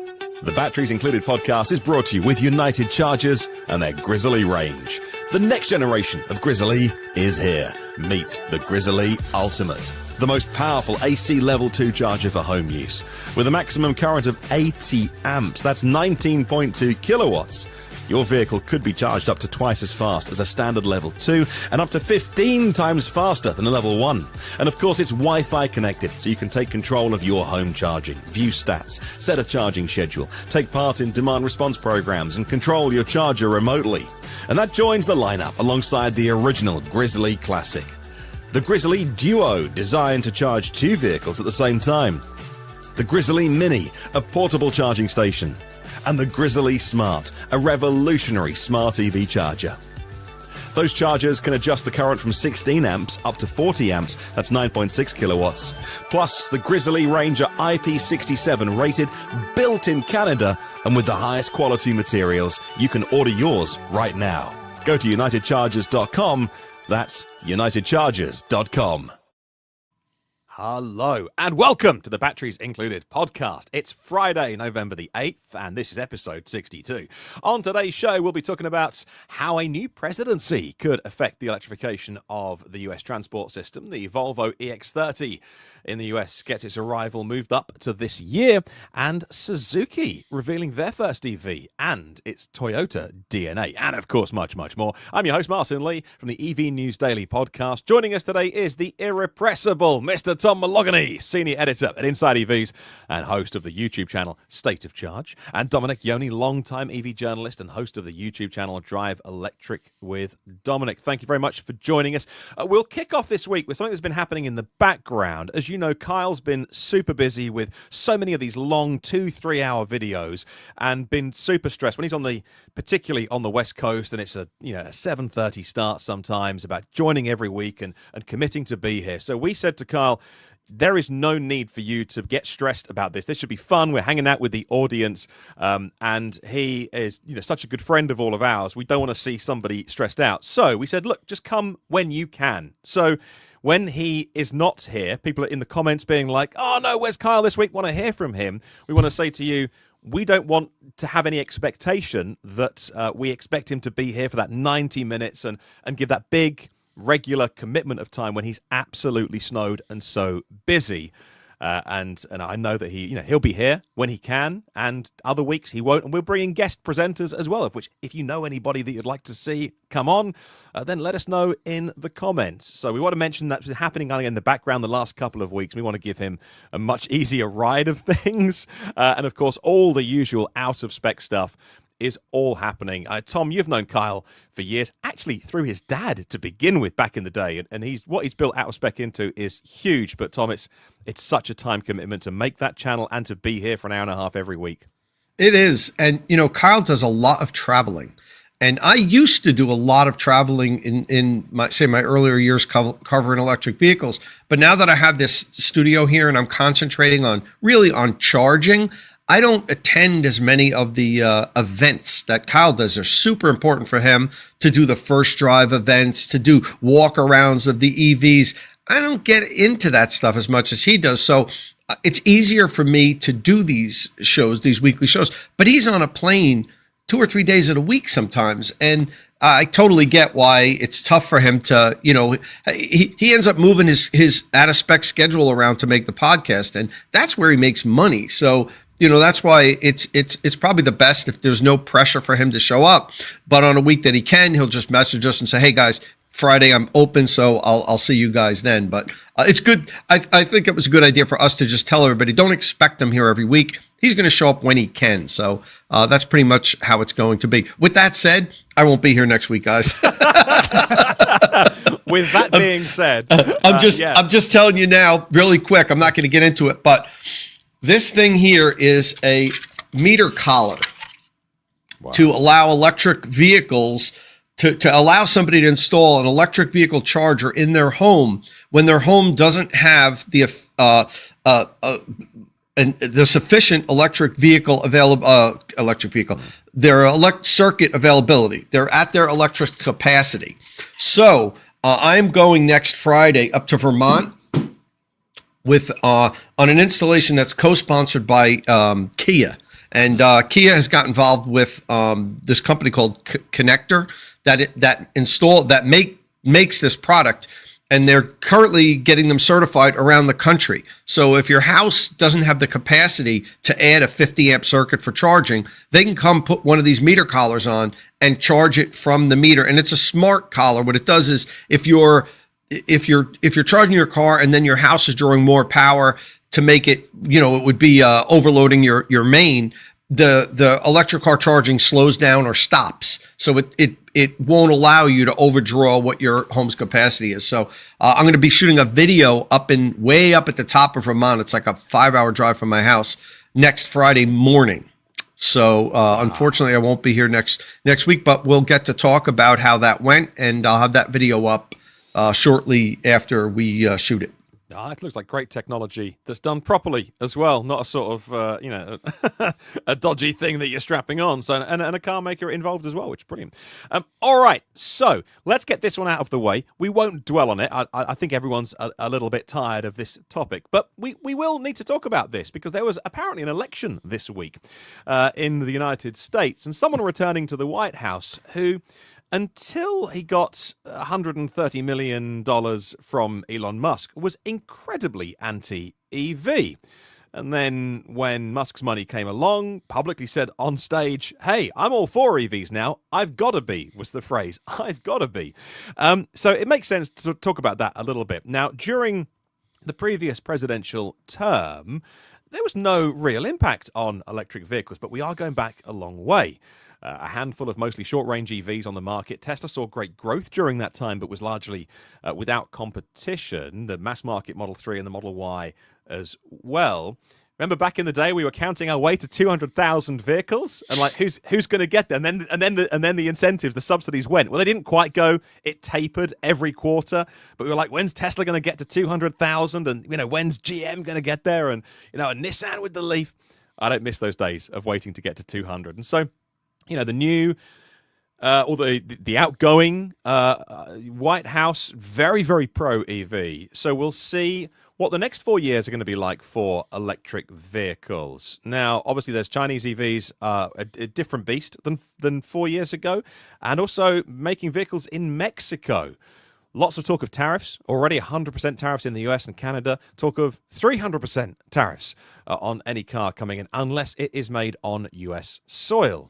The Batteries Included podcast is brought to you with United Chargers and their Grizzly range. The next generation of Grizzly is here. Meet the Grizzly Ultimate, the most powerful AC Level 2 charger for home use. With a maximum current of 80 amps, that's 19.2 kilowatts. Your vehicle could be charged up to twice as fast as a standard Level 2 and up to 15 times faster than a Level 1. And of course, it's Wi-Fi connected, so you can take control of your home charging, view stats, set a charging schedule, take part in demand response programs, and control your charger remotely. And that joins the lineup alongside the original Grizzly Classic. The Grizzly Duo, designed to charge two vehicles at the same time. The Grizzly Mini, a portable charging station. And the Grizzly Smart, a revolutionary smart EV charger. Those chargers can adjust the current from 16 amps up to 40 amps, that's 9.6 kilowatts. Plus, the Grizzly Ranger IP67 rated, built in Canada, and with the highest quality materials. You can order yours right now. Go to unitedchargers.com, that's unitedchargers.com. Hello and welcome to the Batteries Included podcast. It's Friday, November the 8th, and this is episode 62. On today's show, we'll be talking about how a new presidency could affect the electrification of the US transport system. The Volvo EX30 in the US gets its arrival moved up to this year, and Suzuki revealing their first EV and its Toyota DNA, and of course much, much more. I'm your host, Martin Lee, from the EV News Daily podcast. Joining us today is the irrepressible Mr. Tom Malogany, senior editor at Inside EVs and host of the YouTube channel State of Charge, and Dominic Yoni, longtime EV journalist and host of the YouTube channel Drive Electric with Dominic. Thank you very much for joining us. We'll kick off this week with something that's been happening in the background. As you know, Kyle's been super busy with so many of these long 2-3 hour videos and been super stressed when he's particularly on the West Coast, and it's a 7:30 start sometimes, about joining every week and committing to be here. So we said to Kyle, there is no need for you to get stressed about this. This should be fun. We're hanging out with the audience, and he is, such a good friend of all of ours. We don't want to see somebody stressed out. So we said, look, just come when you can. So when he is not here, people are in the comments being like, oh no, where's Kyle this week? Want to hear from him. We want to say to you, we don't want to have any expectation that we expect him to be here for that 90 minutes and give that big regular commitment of time when he's absolutely snowed and so busy. And I know that he'll be here when he can, and other weeks he won't. And we'll bring in guest presenters as well, of which, if you know anybody that you'd like to see come on, then let us know in the comments. So we want to mention that's been happening in the background the last couple of weeks. We want to give him a much easier ride of things. And of course, all the usual out of spec stuff is all happening. Tom, you've known Kyle for years, actually through his dad to begin with back in the day, and what he's built out of spec into is huge. But Tom, it's such a time commitment to make that channel and to be here for an hour and a half every week. It is, and Kyle does a lot of traveling, and I used to do a lot of traveling in my earlier years covering electric vehicles. But now that I have this studio here and I'm concentrating on charging, I don't attend as many of the events that Kyle does. They're super important for him to do the first drive events, to do walk-arounds of the EVs. I don't get into that stuff as much as he does. So it's easier for me to do these shows, these weekly shows. But he's on a plane 2 or 3 days of the week sometimes. And I totally get why it's tough for him to, he ends up moving his out-of-spec schedule around to make the podcast. And that's where he makes money. So that's why it's probably the best if there's no pressure for him to show up. But on a week that he can, he'll just message us and say, hey, guys, Friday I'm open, so I'll see you guys then. But it's good. I think it was a good idea for us to just tell everybody, don't expect him here every week. He's going to show up when he can. So that's pretty much how it's going to be. With that said, I won't be here next week, guys. With that being said, I'm just telling you now really quick. I'm not going to get into it, but this thing here is a meter collar to allow electric vehicles to allow somebody to install an electric vehicle charger in their home when their home doesn't have the sufficient electric vehicle circuit availability. They're at their electric capacity. So I'm going next Friday up to Vermont with on an installation that's co-sponsored by Kia. And Kia has got involved with this company called Connector that makes this product. And they're currently getting them certified around the country. So if your house doesn't have the capacity to add a 50 amp circuit for charging, they can come put one of these meter collars on and charge it from the meter. And it's a smart collar. What it does is if you're charging your car and then your house is drawing more power to make it, it would be overloading your main, the electric car charging slows down or stops. So it won't allow you to overdraw what your home's capacity is. So I'm going to be shooting a video way up at the top of Vermont. It's like a 5-hour drive from my house next Friday morning. So unfortunately, I won't be here next week, but we'll get to talk about how that went, and I'll have that video up shortly after we shoot it. It looks like great technology that's done properly as well, not a sort of, a dodgy thing that you're strapping on. So, and a car maker involved as well, which is brilliant. All right, so let's get this one out of the way. We won't dwell on it. I think everyone's a little bit tired of this topic, but we will need to talk about this because there was apparently an election this week in the United States, and someone returning to the White House who, until he got $130 million from Elon Musk, was incredibly anti-EV. And then when Musk's money came along, publicly said on stage, hey, I'm all for EVs now. I've got to be, was the phrase. I've got to be. So it makes sense to talk about that a little bit. Now, during the previous presidential term, there was no real impact on electric vehicles, but we are going back a long way. A handful of mostly short-range EVs on the market. Tesla saw great growth during that time, but was largely without competition. The mass-market Model 3 and the Model Y as well. Remember back in the day, we were counting our way to 200,000 vehicles, and like, who's going to get there? And then the incentives, the subsidies went. Well, they didn't quite go. It tapered every quarter, but we were like, when's Tesla going to get to 200,000? And when's GM going to get there? And a Nissan with the Leaf. I don't miss those days of waiting to get to 200. And so, the new or the outgoing White House, very, very pro-EV. So we'll see what the next 4 years are going to be like for electric vehicles. Now, obviously, there's Chinese EVs, a different beast than 4 years ago, and also making vehicles in Mexico. Lots of talk of tariffs, already 100% tariffs in the US and Canada. Talk of 300% tariffs on any car coming in, unless it is made on US soil.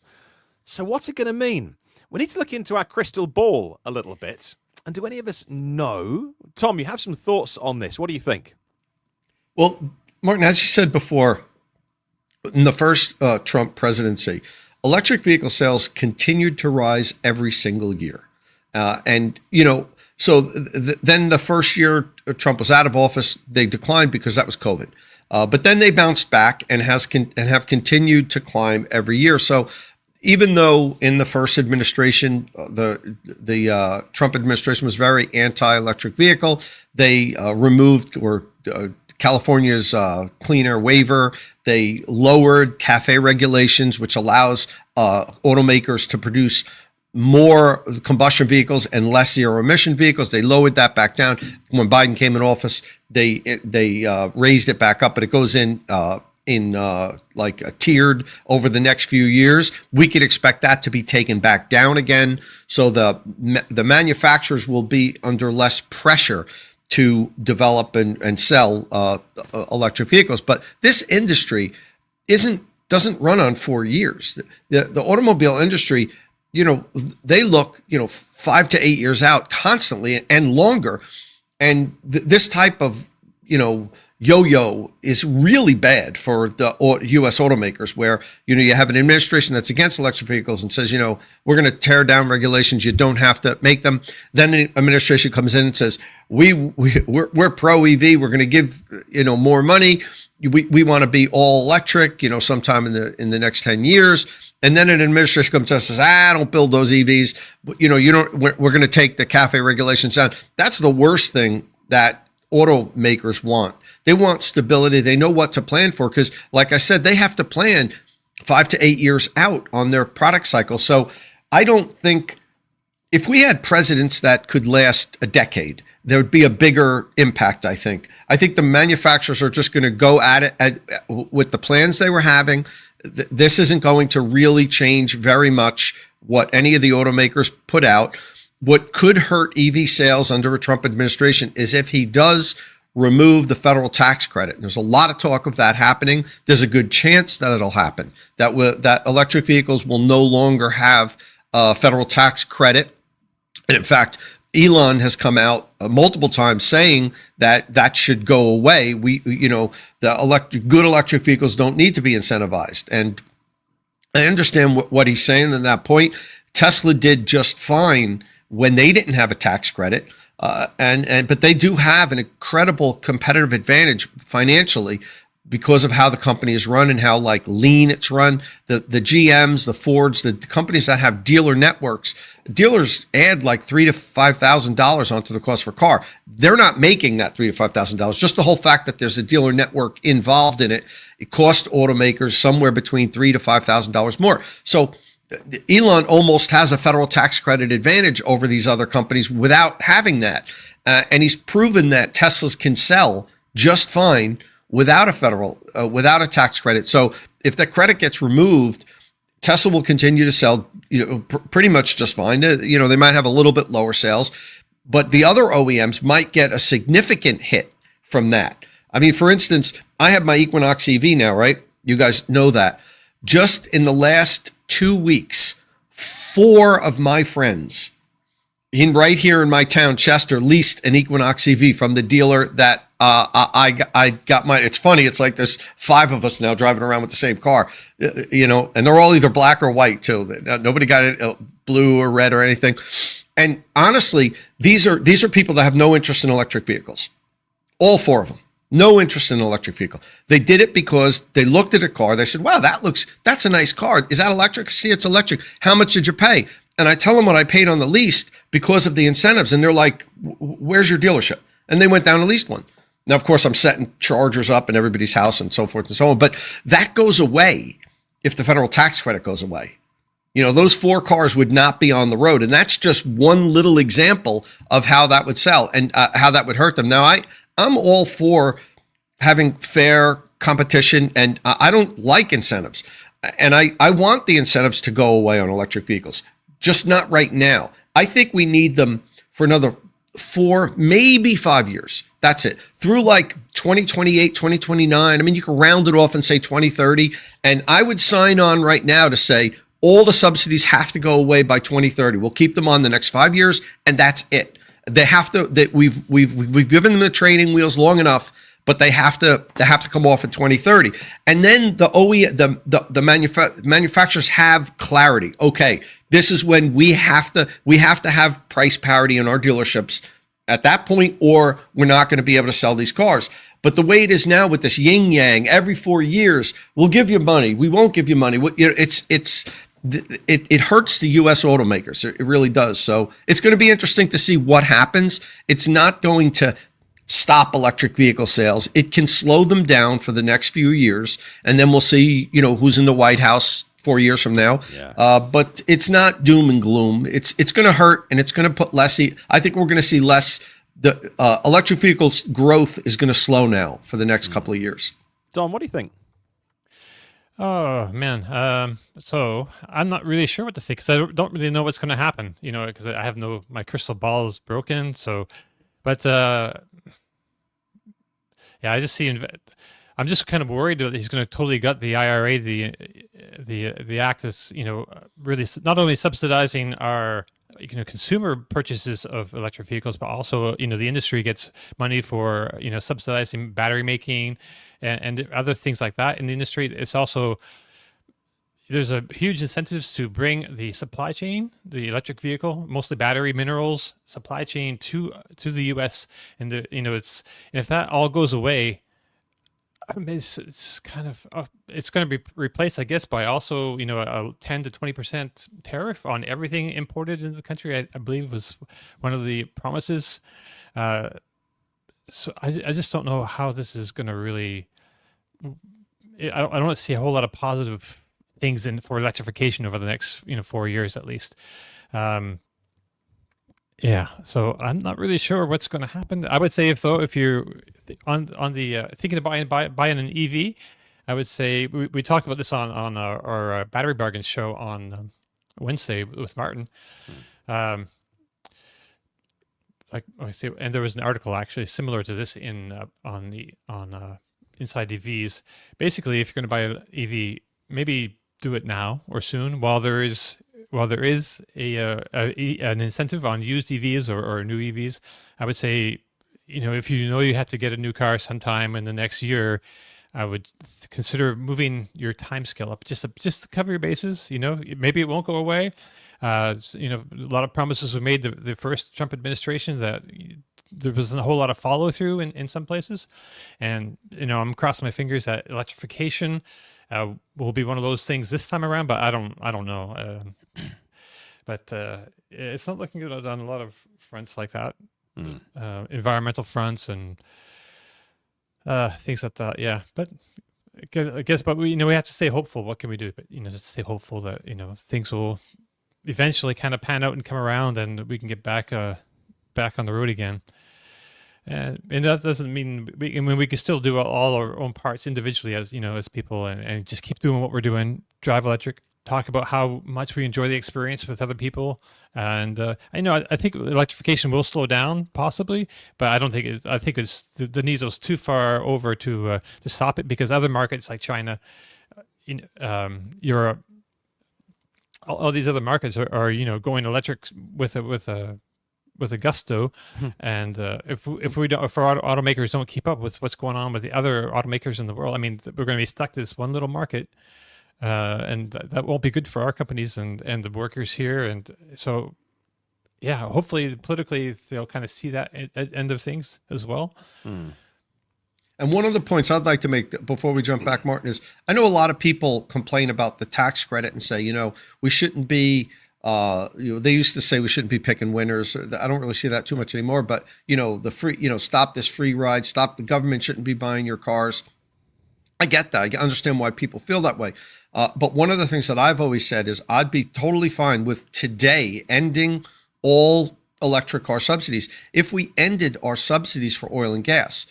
So what's it going to mean? We need to look into our crystal ball a little bit. And do any of us know? Tom, you have some thoughts on this. What do you think? Well, Martin, as you said before, in the first Trump presidency, electric vehicle sales continued to rise every single year. Then the first year Trump was out of office, they declined because that was COVID. But then they bounced back and have continued to climb every year. So even though in the first administration, the Trump administration was very anti-electric vehicle, they removed California's clean air waiver. They lowered CAFE regulations, which allows automakers to produce more combustion vehicles and less zero emission vehicles. They lowered that back down. When Biden came in office, they raised it back up, but it goes in tiered over the next few years. We could expect that to be taken back down again. So the manufacturers will be under less pressure to develop and sell electric vehicles. But this industry doesn't run on 4 years. The automobile industry, they look 5 to 8 years out constantly and longer. And this type of yo-yo is really bad for the U.S. automakers, where you have an administration that's against electric vehicles and says, we're going to tear down regulations. You don't have to make them. Then the administration comes in and says, we're pro EV. We're going to give more money. We want to be all electric. Sometime in the next 10 years. And then an administration comes to us and says, don't build those EVs. We're going to take the CAFE regulations down. That's the worst thing that automakers want. They want stability. They know what to plan for because, like I said, they have to plan 5 to 8 years out on their product cycle. So I don't think if we had presidents that could last a decade, there would be a bigger impact, I think. I think the manufacturers are just going to go at it with the plans they were having. This isn't going to really change very much what any of the automakers put out. What could hurt EV sales under a Trump administration is if he does remove the federal tax credit. There's a lot of talk of that happening. There's a good chance that it'll happen, that electric vehicles will no longer have a federal tax credit. And in fact, Elon has come out multiple times saying that should go away. Good electric vehicles don't need to be incentivized. And I understand what he's saying in that point. Tesla did just fine when they didn't have a tax credit. But they do have an incredible competitive advantage financially because of how the company is run and how lean it's run. The GMs, the Fords, the companies that have dealer networks, dealers add $3,000 to $5,000 onto the cost of a car. They're not making that $3,000 to $5,000. Just the whole fact that there's a dealer network involved in it, it costs automakers somewhere between $3,000 to $5,000 more. So Elon almost has a federal tax credit advantage over these other companies without having that. And he's proven that Teslas can sell just fine without a tax credit. So if the credit gets removed, Tesla will continue to sell, pretty much just fine. They might have a little bit lower sales, but the other OEMs might get a significant hit from that. I mean, for instance, I have my Equinox EV now, right? You guys know that. Just in the last 2 weeks, 4 of my friends right here in my town, Chester, leased an Equinox EV from the dealer that I got mine. It's funny. It's like there's 5 of us now driving around with the same car, and they're all either black or white too. Nobody got it blue or red or anything. And honestly, these are people that have no interest in electric vehicles. All 4 of them. No interest in an electric vehicle. They did it because they looked at a car. They said, wow, that's a nice car. Is that electric? See, it's electric. How much did you pay? And I tell them what I paid on the lease because of the incentives. And they're like, where's your dealership? And they went down and leased one. Now, of course, I'm setting chargers up in everybody's house and so forth and so on. But that goes away if the federal tax credit goes away. Those 4 cars would not be on the road. And that's just one little example of how that would sell and how that would hurt them. Now, I'm all for having fair competition, and I don't like incentives. And I want the incentives to go away on electric vehicles, just not right now. I think we need them for another 4, maybe 5 years. That's it. Through 2028, 2029. I mean, you can round it off and say 2030. And I would sign on right now to say all the subsidies have to go away by 2030. We'll keep them on the next 5 years, and that's it. They have to. That we've given them the training wheels long enough, but they have to come off at 2030. And then the manufacturers have clarity. Okay, this is when we have to have price parity in our dealerships at that point, or we're not going to be able to sell these cars. But the way it is now with this yin yang, every 4 years, we'll give you money, we won't give you money. It hurts the U.S. automakers. It really does. So it's going to be interesting to see what happens. It's not going to stop electric vehicle sales. It can slow them down for the next few years, and then we'll see, who's in the White House 4 years from now. Yeah. But it's not doom and gloom. It's going to hurt, and it's going to put less. I think we're going to see less. The electric vehicles growth is going to slow now for the next couple of years. Don, what do you think? Oh man, so I'm not really sure what to say because I don't really know what's going to happen. Because I have my crystal ball is broken. So, but yeah, I just see. I'm just kind of worried that he's going to totally gut the IRA. The act is really not only subsidizing our consumer purchases of electric vehicles, but also the industry gets money for subsidizing battery making and other things like that in the industry. It's also there's a huge incentives to bring the supply chain, the electric vehicle, mostly battery minerals supply chain to the U.S. and it's if that all goes away, I mean, it's kind of it's going to be replaced, I guess, by also a 10 to 20% tariff on everything imported into the country. I believe was one of the promises. So I just don't know how this is going to really. I don't see a whole lot of positive things for electrification over the next 4 years at least. Yeah, so I'm not really sure what's going to happen. I would say if you're on the thinking of buying an EV, I would say we talked about this on our battery bargain show on Wednesday with Martin. Um, like I say, and there was an article actually similar to this in on Inside EVs. Basically, if you're going to buy an EV, maybe do it now or soon while there is an incentive on used EVs or new EVs. I would say, if you know you have to get a new car sometime in the next year, I would consider moving your time scale up just to cover your bases. Maybe it won't go away. A lot of promises were made the first Trump administration that there wasn't a whole lot of follow through in some places, and I'm crossing my fingers that electrification will be one of those things this time around. But I don't know. But it's not looking good on a lot of fronts like that, environmental fronts and things like that. Yeah, but I guess, but we have to stay hopeful. What can we do? But just stay hopeful that things will eventually kind of pan out and come around, and we can get back on the road again. And that doesn't mean we can still do all our own parts individually as people, and just keep doing what we're doing. Drive electric. Talk about how much we enjoy the experience with other people, and I think electrification will slow down possibly, but I don't think I think it's the needle's too far over to stop it, because other markets like China, Europe, all these other markets are going electric with a gusto, and if our automakers don't keep up with what's going on with the other automakers in the world, I mean, we're going to be stuck to this one little market. And that won't be good for our companies and the workers here. And so, yeah, hopefully politically they'll kind of see that end of things as well. And one of the points I'd like to make before we jump back, Martin, is I know a lot of people complain about the tax credit and say, we shouldn't be, they used to say we shouldn't be picking winners. I don't really see that too much anymore, but the free, stop this free ride, stop, the government shouldn't be buying your cars. I get that. I understand why people feel that way. But one of the things that I've always said is I'd be totally fine with today ending all electric car subsidies if we ended our subsidies for oil and gas,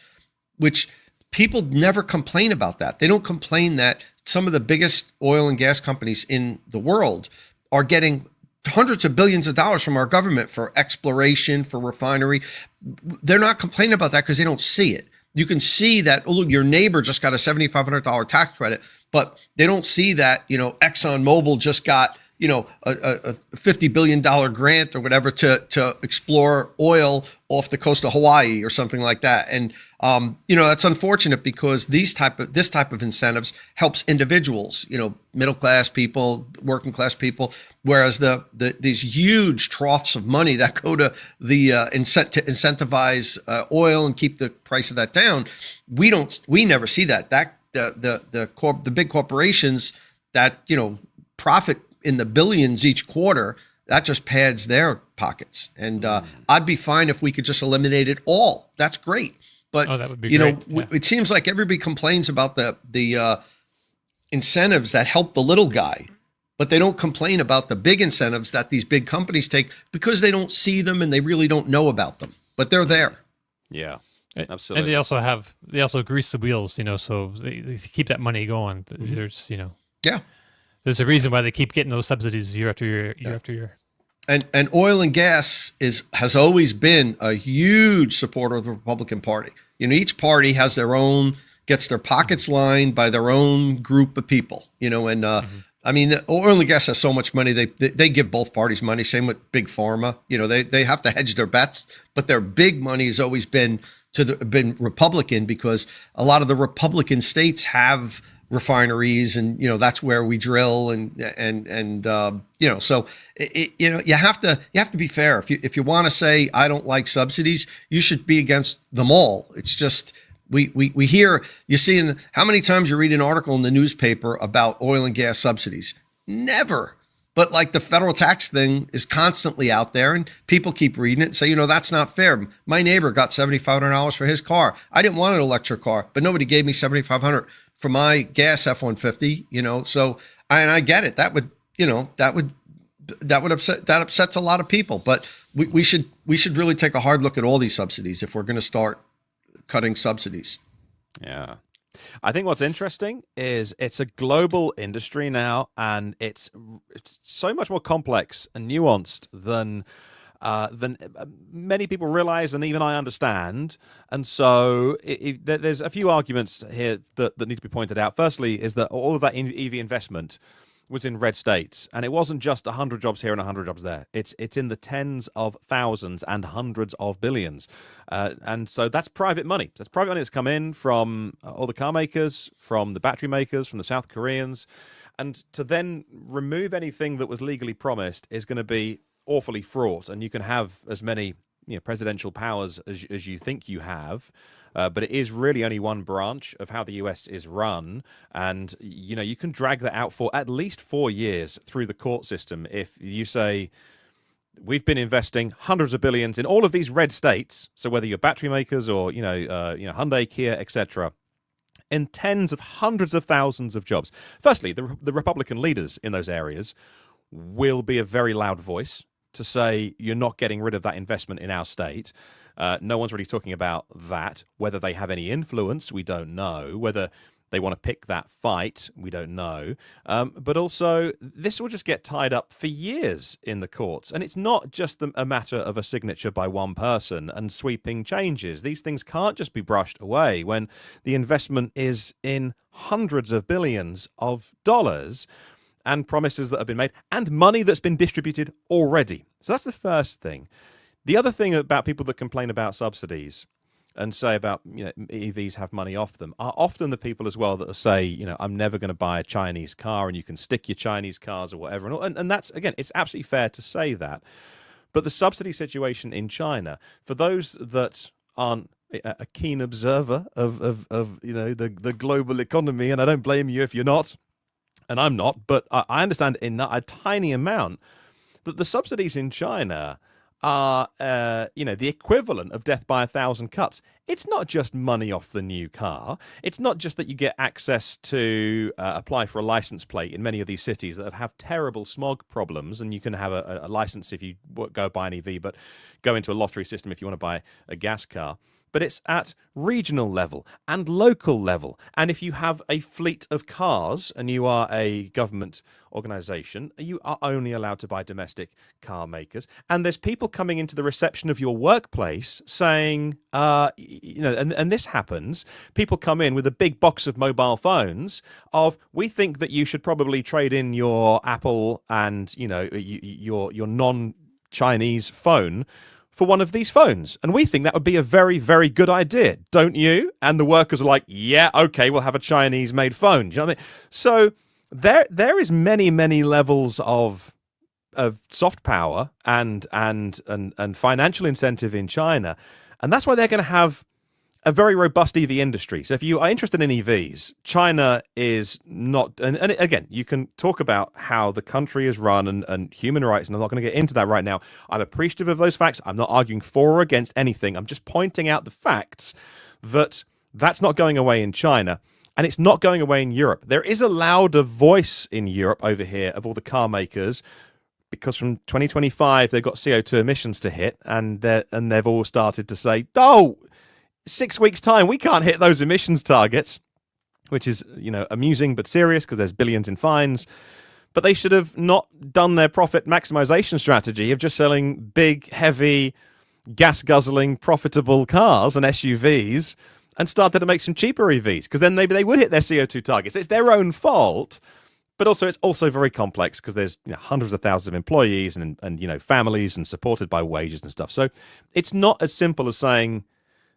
which people never complain about that. They don't complain that some of the biggest oil and gas companies in the world are getting hundreds of billions of dollars from our government for exploration, for refinery. They're not complaining about that because they don't see it. You can see that, oh, look, your neighbor just got a $7,500 tax credit, but they don't see that, ExxonMobil just got, a $50 billion grant or whatever to explore oil off the coast of Hawaii or something like that. And, that's unfortunate because this type of incentives helps individuals, middle class people, working class people, whereas these huge troughs of money that go to the to incentivize oil and keep the price of that down, we never see that. The big corporations that profit in the billions each quarter, that just pads their pockets. And I'd be fine if we could just eliminate it all. That's great. But that would be great. Yeah. It seems like everybody complains about the incentives that help the little guy, but they don't complain about the big incentives that these big companies take because they don't see them and they really don't know about them. But they're there. Yeah, absolutely. And they also grease the wheels, so they keep that money going. There's yeah. There's a reason why they keep getting those subsidies year after year, after year. And oil and gas has always been a huge supporter of the Republican Party. Each party has gets their pockets lined by their own group of people. I mean, oil and gas has so much money. They give both parties money. Same with big pharma. They have to hedge their bets, but their big money has always been Republican because a lot of the Republican states have refineries, and that's where we drill, and so you have to be fair. If you want to say I don't like subsidies, you should be against them all. It's just we hear, you see, how many times you read an article in the newspaper about oil and gas subsidies? Never. But like the federal tax thing is constantly out there, and people keep reading it and say, that's not fair. My neighbor got $7,500 for his car. I didn't want an electric car, but nobody gave me $7,500 for my gas F-150, so I get it. That upsets a lot of people, but we should really take a hard look at all these subsidies if we're going to start cutting subsidies. Yeah. I think what's interesting is it's a global industry now, and it's so much more complex and nuanced than many people realize, and even I understand. And so there's a few arguments here that need to be pointed out. Firstly, is that all of that EV investment was in red states, and it wasn't just 100 jobs here and 100 jobs there. It's in the tens of thousands and hundreds of billions, and so that's private money. That's private money that's come in from all the car makers, from the battery makers, from the South Koreans, and to then remove anything that was legally promised is going to be awfully fraught. And you can have as many presidential powers as you think you have. But it is really only one branch of how the US is run. And, you can drag that out for at least 4 years through the court system. If you say, we've been investing hundreds of billions in all of these red states, so whether you're battery makers or, Hyundai, Kia, etc., in tens of hundreds of thousands of jobs. Firstly, the Republican leaders in those areas will be a very loud voice to say, you're not getting rid of that investment in our state. No one's really talking about that. Whether they have any influence, we don't know. Whether they want to pick that fight, we don't know. But also, this will just get tied up for years in the courts. And it's not just a matter of a signature by one person and sweeping changes. These things can't just be brushed away when the investment is in hundreds of billions of dollars, and promises that have been made, and money that's been distributed already. So that's the first thing. The other thing about people that complain about subsidies and say about EVs have money off them are often the people as well that say, I'm never going to buy a Chinese car, and you can stick your Chinese cars or whatever. And that's, again, it's absolutely fair to say that. But the subsidy situation in China, for those that aren't a keen observer of the global economy, and I don't blame you if you're not, and I'm not, but I understand in a tiny amount that the subsidies in China are, the equivalent of death by 1,000 cuts. It's not just money off the new car. It's not just that you get access to apply for a license plate in many of these cities that have terrible smog problems, and you can have a license if you go buy an EV, but go into a lottery system if you want to buy a gas car. But it's at regional level and local level. And if you have a fleet of cars and you are a government organization, you are only allowed to buy domestic car makers. And there's people coming into the reception of your workplace saying, and this happens, people come in with a big box of mobile phones of, we think that you should probably trade in your Apple and, your non-Chinese phone for one of these phones. And we think that would be a very, very good idea, don't you? And the workers are like, yeah, okay, we'll have a Chinese-made phone. Do you know what I mean? So there is many, many levels of soft power and financial incentive in China. And that's why they're going to have a very robust EV industry. So if you are interested in EVs, China is not, and again, you can talk about how the country is run and human rights, and I'm not going to get into that right now. I'm appreciative of those facts. I'm not arguing for or against anything. I'm just pointing out the facts that that's not going away in China, and it's not going away in Europe. There is a louder voice in Europe over here of all the car makers, because from 2025 they've got CO2 emissions to hit, and they've all started to say, 6 weeks' time, we can't hit those emissions targets, which is, amusing but serious because there's billions in fines. But they should have not done their profit maximization strategy of just selling big, heavy, gas-guzzling, profitable cars and SUVs and started to make some cheaper EVs, because then maybe they would hit their CO2 targets. It's their own fault. But also, it's also very complex because there's hundreds of thousands of employees and families and supported by wages and stuff. So it's not as simple as saying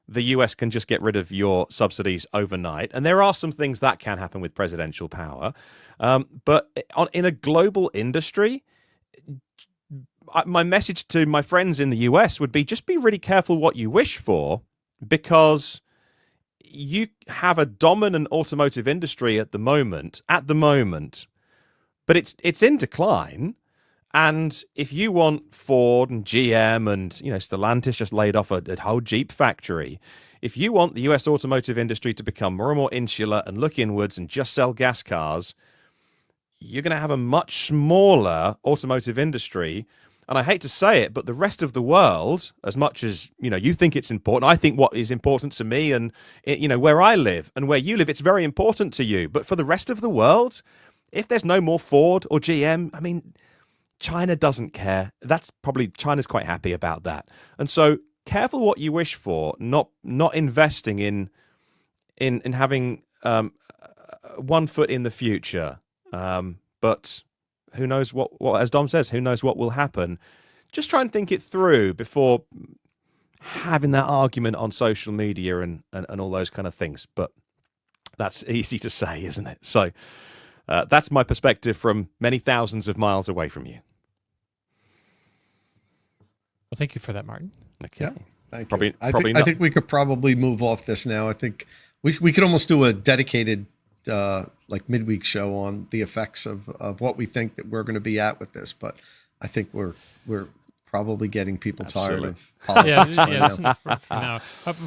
the US can just get rid of your subsidies overnight. And there are some things that can happen with presidential power. But in a global industry, my message to my friends in the US would be, just be really careful what you wish for, because you have a dominant automotive industry at the moment, but it's in decline. And if you want Ford and GM and, Stellantis just laid off a whole Jeep factory, if you want the US automotive industry to become more and more insular and look inwards and just sell gas cars, you're going to have a much smaller automotive industry And I hate to say it, but the rest of the world, as much as, you think it's important, I think what is important to me and, where I live and where you live, it's very important to you. But for the rest of the world, if there's no more Ford or GM, I mean, China doesn't care. China's quite happy about that. And so careful what you wish for, not investing in having one foot in the future. But who knows what, as Dom says, who knows what will happen. Just try and think it through before having that argument on social media and all those kind of things. But that's easy to say, isn't it? So that's my perspective from many thousands of miles away from you. Well, thank you for that, Martin. Okay. Yeah, thank you. I think we could probably move off this now. I think we could almost do a dedicated like midweek show on the effects of what we think that we're going to be at with this. But I think we're probably getting people tired of politics now.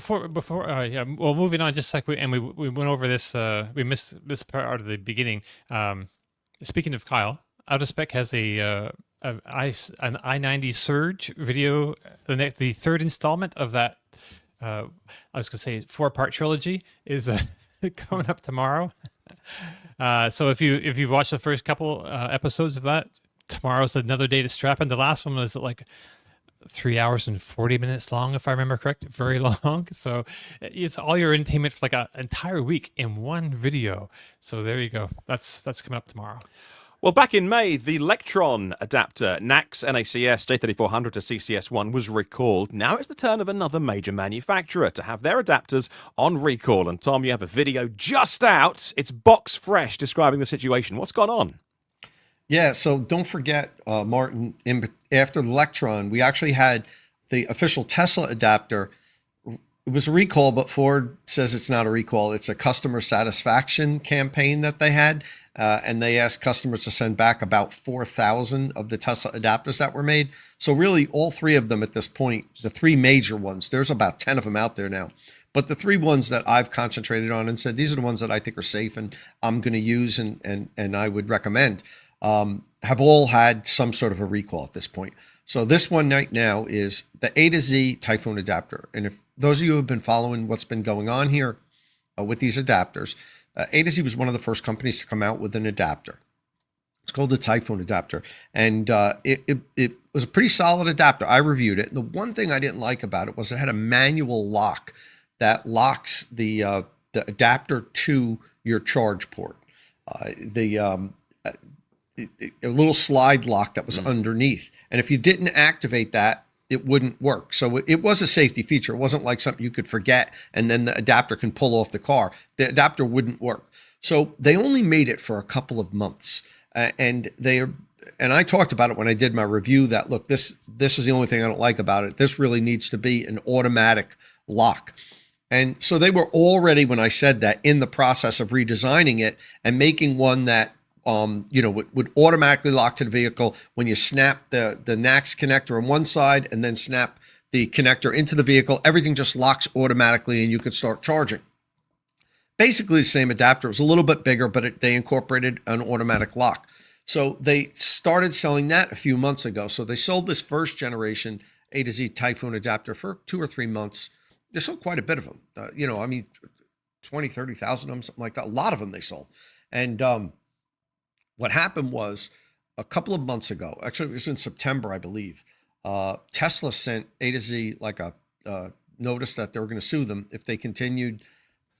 For now. Well, moving on, just like we went over this, we missed this part of the beginning. Speaking of Kyle, Autospec has an I90 Surge video, the third installment of that. I was going to say 4-part trilogy is coming up tomorrow. So if you watch the first couple episodes of that, tomorrow's another day to strap in. The last one was like 3 hours and 40 minutes long, if I remember correct. Very long. So it's all your entertainment for like an entire week in one video. So there you go. That's coming up tomorrow. Well, back in May, the Electron adapter NACS NACS J3400 to CCS1 was recalled. Now it's the turn of another major manufacturer to have their adapters on recall. And Tom, you have a video just out. It's box fresh describing the situation. What's gone on? Yeah, so don't forget, Martin, after the Electron, we actually had the official Tesla adapter. It was a recall, but Ford says it's not a recall. It's a customer satisfaction campaign that they had. And they asked customers to send back about 4,000 of the Tesla adapters that were made. So really all three of them at this point, the three major ones, there's about 10 of them out there now. But the three ones that I've concentrated on and said, these are the ones that I think are safe and I'm going to use and I would recommend, have all had some sort of a recall at this point. So this one right now is the A to Z Typhoon adapter. And if those of you who have been following what's been going on here with these adapters, A to Z was one of the first companies to come out with an adapter. It's called the Typhoon adapter. And it was a pretty solid adapter. I reviewed it. And the one thing I didn't like about it was it had a manual lock that locks the adapter to your charge port. A little slide lock that was underneath. And if you didn't activate that, it wouldn't work. So it was a safety feature. It wasn't like something you could forget and then the adapter can pull off the car. The adapter wouldn't work. So they only made it for a couple of months. And I talked about it when I did my review that, look, this is the only thing I don't like about it. This really needs to be an automatic lock. And so they were already, when I said that, in the process of redesigning it and making one that would automatically lock to the vehicle when you snap the NACS connector on one side and then snap the connector into the vehicle. Everything just locks automatically and you could start charging. Basically the same adapter. It was a little bit bigger, but they incorporated an automatic lock. So they started selling that a few months ago. So they sold this first generation A to Z Typhoon adapter for 2 or 3 months. They sold quite a bit of them. 20, 30,000 of them, something like that. A lot of them they sold. And what happened was a couple of months ago, actually it was in September, I believe, Tesla sent A to Z like a notice that they were going to sue them if they continued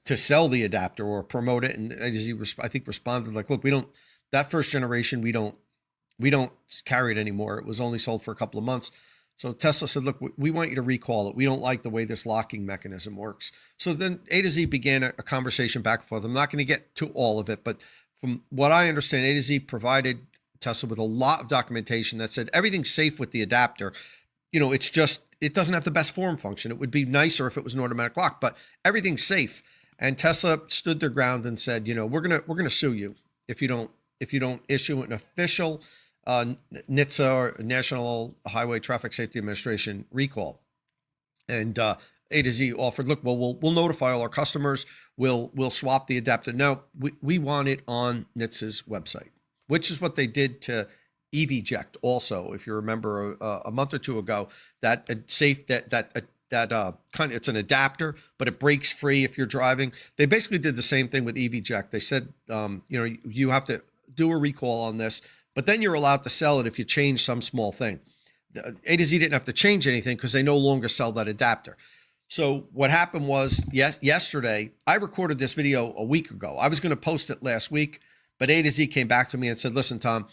to sell the adapter or promote it. And A to Z, I think, responded like, look, that first generation, we don't carry it anymore. It was only sold for a couple of months. So Tesla said, look, we want you to recall it. We don't like the way this locking mechanism works. So then A to Z began a conversation back and forth. I'm not going to get to all of it, but from what I understand, A to Z provided Tesla with a lot of documentation that said everything's safe with the adapter. It's just, it doesn't have the best form function. It would be nicer if it was an automatic lock, but everything's safe. And Tesla stood their ground and said, we're gonna sue you if you don't issue an official NHTSA or National Highway Traffic Safety Administration recall. And A to Z offered, look, well, we'll notify all our customers. We'll swap the adapter. No, we want it on NHTSA's website, which is what they did to EVject also. If you remember a month or two ago, that safe kind of, it's an adapter, but it breaks free if you're driving. They basically did the same thing with EVject. They said, you have to do a recall on this, but then you're allowed to sell it if you change some small thing. A to Z didn't have to change anything because they no longer sell that adapter. So what happened was, yesterday, I recorded this video a week ago. I was going to post it last week, but A to Z came back to me and said, listen, Tom,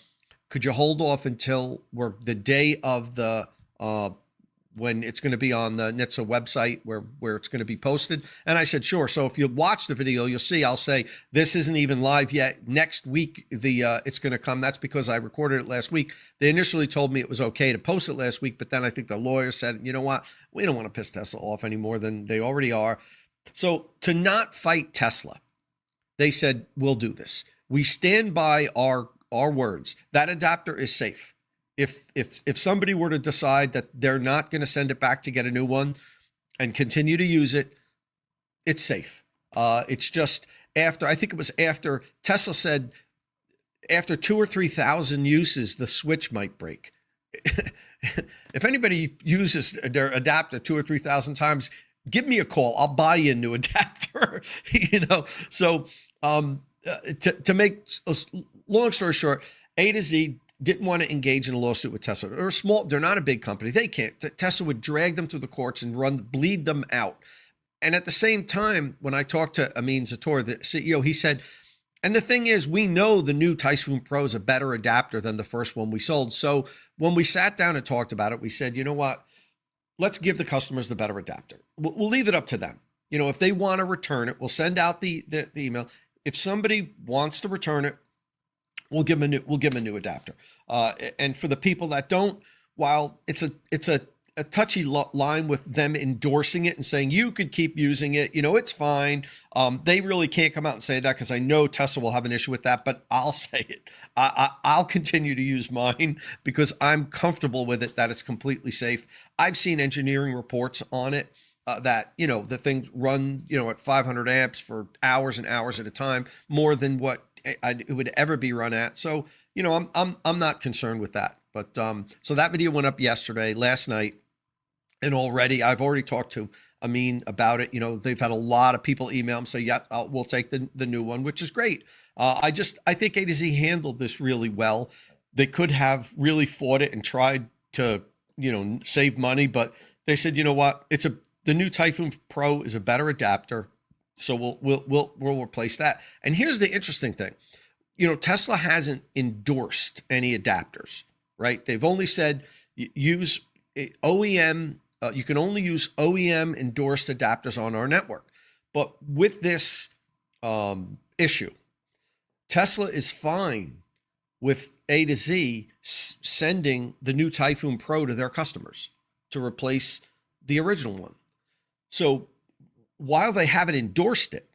could you hold off until the day of the when it's going to be on the NHTSA website where it's going to be posted? And I said, sure. So if you watch the video, you'll see I'll say this isn't even live yet. Next week, it's going to come. That's because I recorded it last week. They initially told me it was okay to post it last week, but then I think the lawyer said, you know what? We don't want to piss Tesla off any more than they already are. So to not fight Tesla, they said, we'll do this. We stand by our words. That adapter is safe. If somebody were to decide that they're not going to send it back to get a new one and continue to use it, it's safe. It's just I think it was after Tesla said after 2,000 or 3,000 uses, the switch might break. If anybody uses their adapter 2,000 or 3,000 times, give me a call. I'll buy you a new adapter. So to make a long story short, A to Z didn't want to engage in a lawsuit with Tesla. They're not a big company. They can't. Tesla would drag them through the courts and bleed them out. And at the same time, when I talked to Amin Zator, the CEO, he said, and the thing is, we know the new Typhoon Pro is a better adapter than the first one we sold. So when we sat down and talked about it, we said, you know what? Let's give the customers the better adapter. We'll leave it up to them. If they want to return it, we'll send out the email. If somebody wants to return it, we'll give them a new adapter. And for the people that don't, while it's a touchy line with them endorsing it and saying you could keep using it, it's fine. They really can't come out and say that because I know Tesla will have an issue with that. But I'll say it. I'll continue to use mine because I'm comfortable with it, that it's completely safe. I've seen engineering reports on it that the thing run at 500 amps for hours and hours at a time, more than what it would ever be run at. So, I'm not concerned with that. But so that video went up last night, and I've already talked to Amin about it. They've had a lot of people email them, say, yeah, we'll take the new one, which is great. I think A to Z handled this really well. They could have really fought it and tried to, save money, but they said, you know what, the new Typhoon Pro is a better adapter. So we'll replace that. And here's the interesting thing. Tesla hasn't endorsed any adapters, right? They've only said use OEM. You can only use OEM endorsed adapters on our network. But with this issue, Tesla is fine with A to Z sending the new Typhoon Pro to their customers to replace the original one. So while they haven't endorsed it,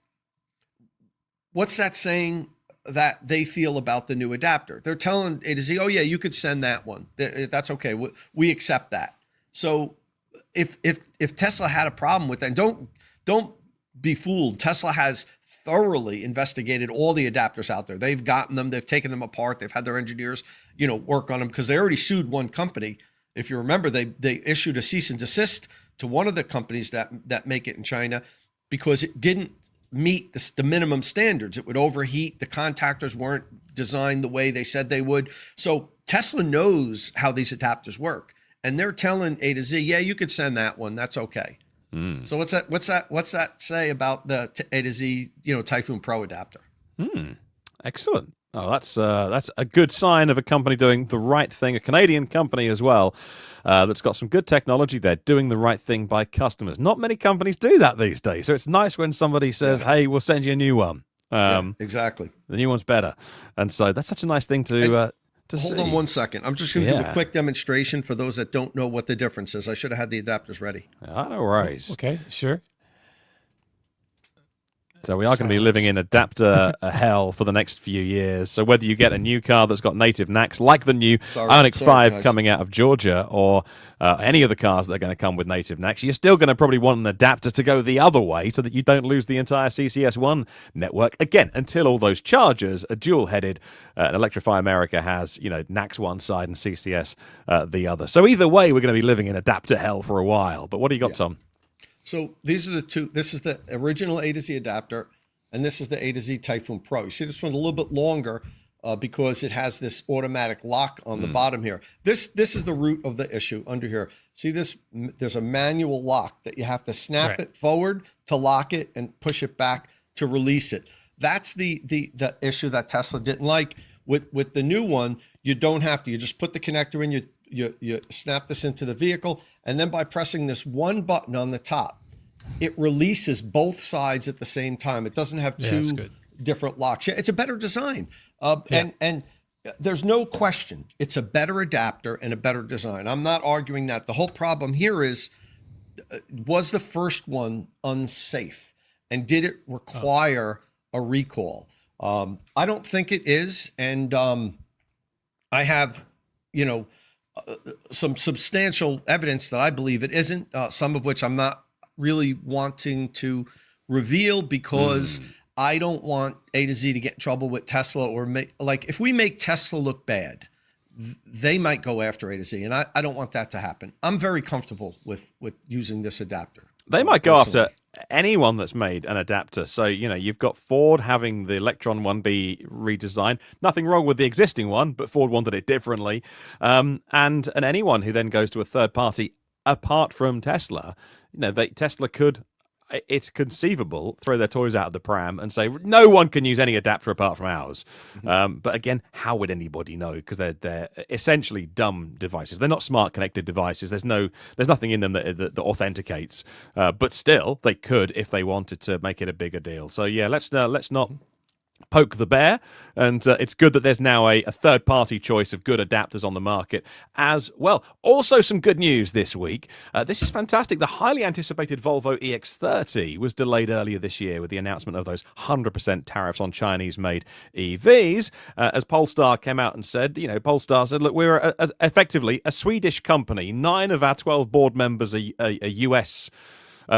what's that saying that they feel about the new adapter? They're telling A to Z, oh yeah, you could send that one. That's okay. We accept that. So if Tesla had a problem with that, don't be fooled. Tesla has thoroughly investigated all the adapters out there. They've gotten them, they've taken them apart, they've had their engineers, work on them, because they already sued one company. If you remember, they issued a cease and desist to one of the companies that make it in China because it didn't meet the minimum standards. It would overheat. The contactors weren't designed the way they said they would. So Tesla knows how these adapters work, and they're telling A to Z, yeah, you could send that one. That's okay. So what's that say about the A to Z, Typhoon Pro adapter? Excellent. Oh, that's a good sign of a company doing the right thing, a Canadian company as well, that's got some good technology. They're doing the right thing by customers. Not many companies do that these days, so it's nice when somebody says, hey, we'll send you a new one. Exactly. The new one's better. And so that's such a nice thing to hold see. on one second. I'm just going to do a quick demonstration for those that don't know what the difference is. I should have had the adapters ready. No worries. Okay, sure. So we are going to be living in adapter hell for the next few years. So whether you get a new car that's got native NACS, like the new Ioniq 5 guys. coming out of Georgia, or any of the cars that are going to come with native NACS, you're still going to probably want an adapter to go the other way so that you don't lose the entire CCS1 network. Again, until all those chargers are dual-headed, and Electrify America has, NACS one side and CCS the other. So either way, we're going to be living in adapter hell for a while. But what do you got, Tom? So these are the two. This is the original A to Z adapter, and this is the A to Z Typhoon Pro. You see this one a little bit longer because it has this automatic lock on the bottom here. This is the root of the issue under here. See this? There's a manual lock that you have to snap it forward to lock it and push it back to release it. That's the issue that Tesla didn't like. With the new one, you don't have to. You just put the connector in. You snap this into the vehicle, and then by pressing this one button on the top, it releases both sides at the same time. It doesn't have two different locks. It's a better design, and there's no question it's a better adapter and a better design. I'm not arguing that. The whole problem here is, was the first one unsafe, and did it require a recall? I don't think it is, and I have, some substantial evidence that I believe it isn't, some of which I'm not really wanting to reveal because I don't want A to Z to get in trouble with Tesla or if we make Tesla look bad, they might go after A to Z, and I don't want that to happen. I'm very comfortable with using this adapter. They might go after anyone that's made an adapter. So, you've got Ford having the Electron 1B redesigned. Nothing wrong with the existing one, but Ford wanted it differently. And anyone who then goes to a third party apart from Tesla, Tesla could, it's conceivable, throw their toys out of the pram and say, no one can use any adapter apart from ours. But again, how would anybody know? Because they're essentially dumb devices. They're not smart connected devices. There's nothing in them that authenticates. But still, they could if they wanted to make it a bigger deal. So yeah, let's not poke the bear, and it's good that there's now a third-party choice of good adapters on the market as well. Also, some good news this week. This is fantastic. The highly anticipated Volvo EX30 was delayed earlier this year with the announcement of those 100% tariffs on Chinese-made EVs. As Polestar came out and said, Polestar said, look, we're effectively a Swedish company. 9 of our 12 board members are US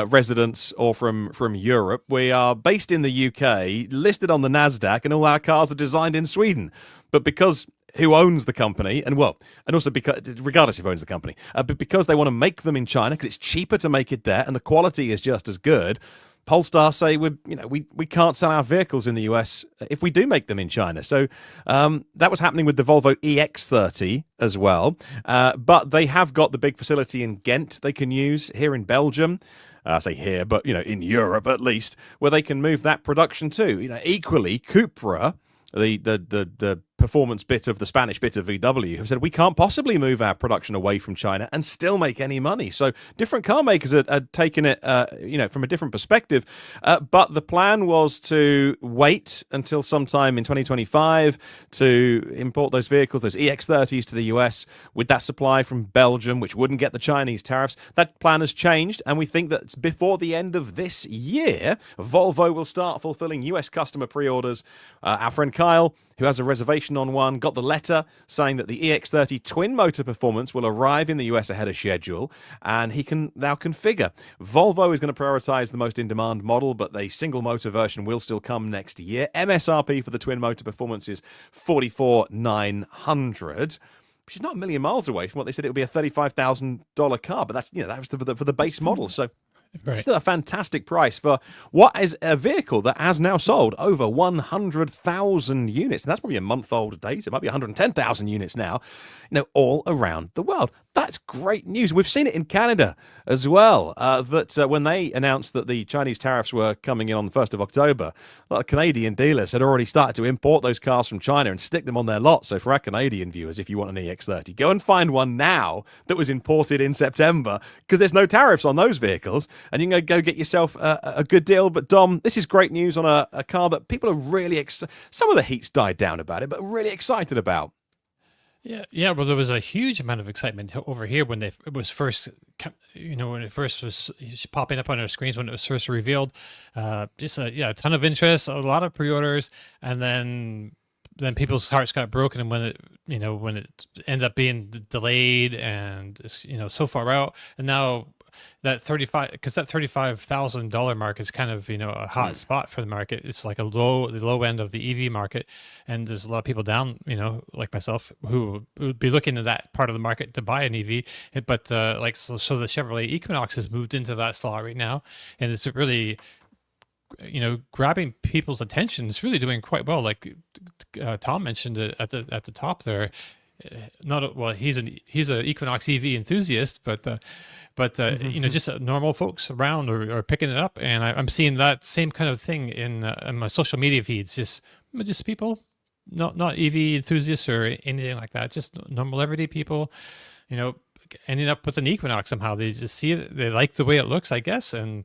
residents or from Europe. We are based in the UK, listed on the NASDAQ, and all our cars are designed in Sweden. But because who owns the company, and also because, regardless of who owns the company, but because they want to make them in China, because it's cheaper to make it there and the quality is just as good, Polestar say we can't sell our vehicles in the US if we do make them in China. So that was happening with the Volvo EX30 as well. But they have got the big facility in Ghent they can use here in Belgium. I say here, but in Europe at least, where they can move that production to. Equally, Cupra, the performance bit of the Spanish bit of VW, have said we can't possibly move our production away from China and still make any money. So different car makers are taking it, from a different perspective. But the plan was to wait until sometime in 2025 to import those vehicles, those EX30s, to the US with that supply from Belgium, which wouldn't get the Chinese tariffs. That plan has changed, and we think that before the end of this year, Volvo will start fulfilling US customer pre-orders. Our friend Kyle, who has a reservation on one, got the letter saying that the EX30 twin-motor performance will arrive in the US ahead of schedule, and he can now configure. Volvo is going to prioritize the most in-demand model, but the single-motor version will still come next year. MSRP for the twin-motor performance is $44,900. Which is not a million miles away from what they said it would be a $35,000 car, but that's that was for the base model. So still a fantastic price for what is a vehicle that has now sold over 100,000 units. And that's probably a month-old data. It might be 110,000 units now, all around the world. That's great news. We've seen it in Canada as well, that when they announced that the Chinese tariffs were coming in on the 1st of October, a lot of Canadian dealers had already started to import those cars from China and stick them on their lot. So for our Canadian viewers, if you want an EX30, go and find one now that was imported in September, because there's no tariffs on those vehicles, and you can go get yourself a good deal. But Dom, this is great news on a car that people are really some of the heat's died down about it, but really excited about. Yeah. Well, there was a huge amount of excitement over here when it was first, when it first was popping up on our screens when it was first revealed. Just a ton of interest, a lot of pre-orders, and then people's hearts got broken, and when it ended up being delayed and it's, so far out, and now that $35,000 mark is kind of a hot spot for the market. It's like the low end of the EV market, and there's a lot of people down, like myself, who would be looking at that part of the market to buy an EV. But so the Chevrolet Equinox has moved into that slot right now, and it's really grabbing people's attention. It's really doing quite well. Like Tom mentioned it at the top there. He's an Equinox EV enthusiast, but just normal folks around are picking it up, and I'm seeing that same kind of thing in my social media feeds. Just people, not EV enthusiasts or anything like that. Just normal everyday people, ending up with an Equinox somehow. They just see it, they like the way it looks, I guess, and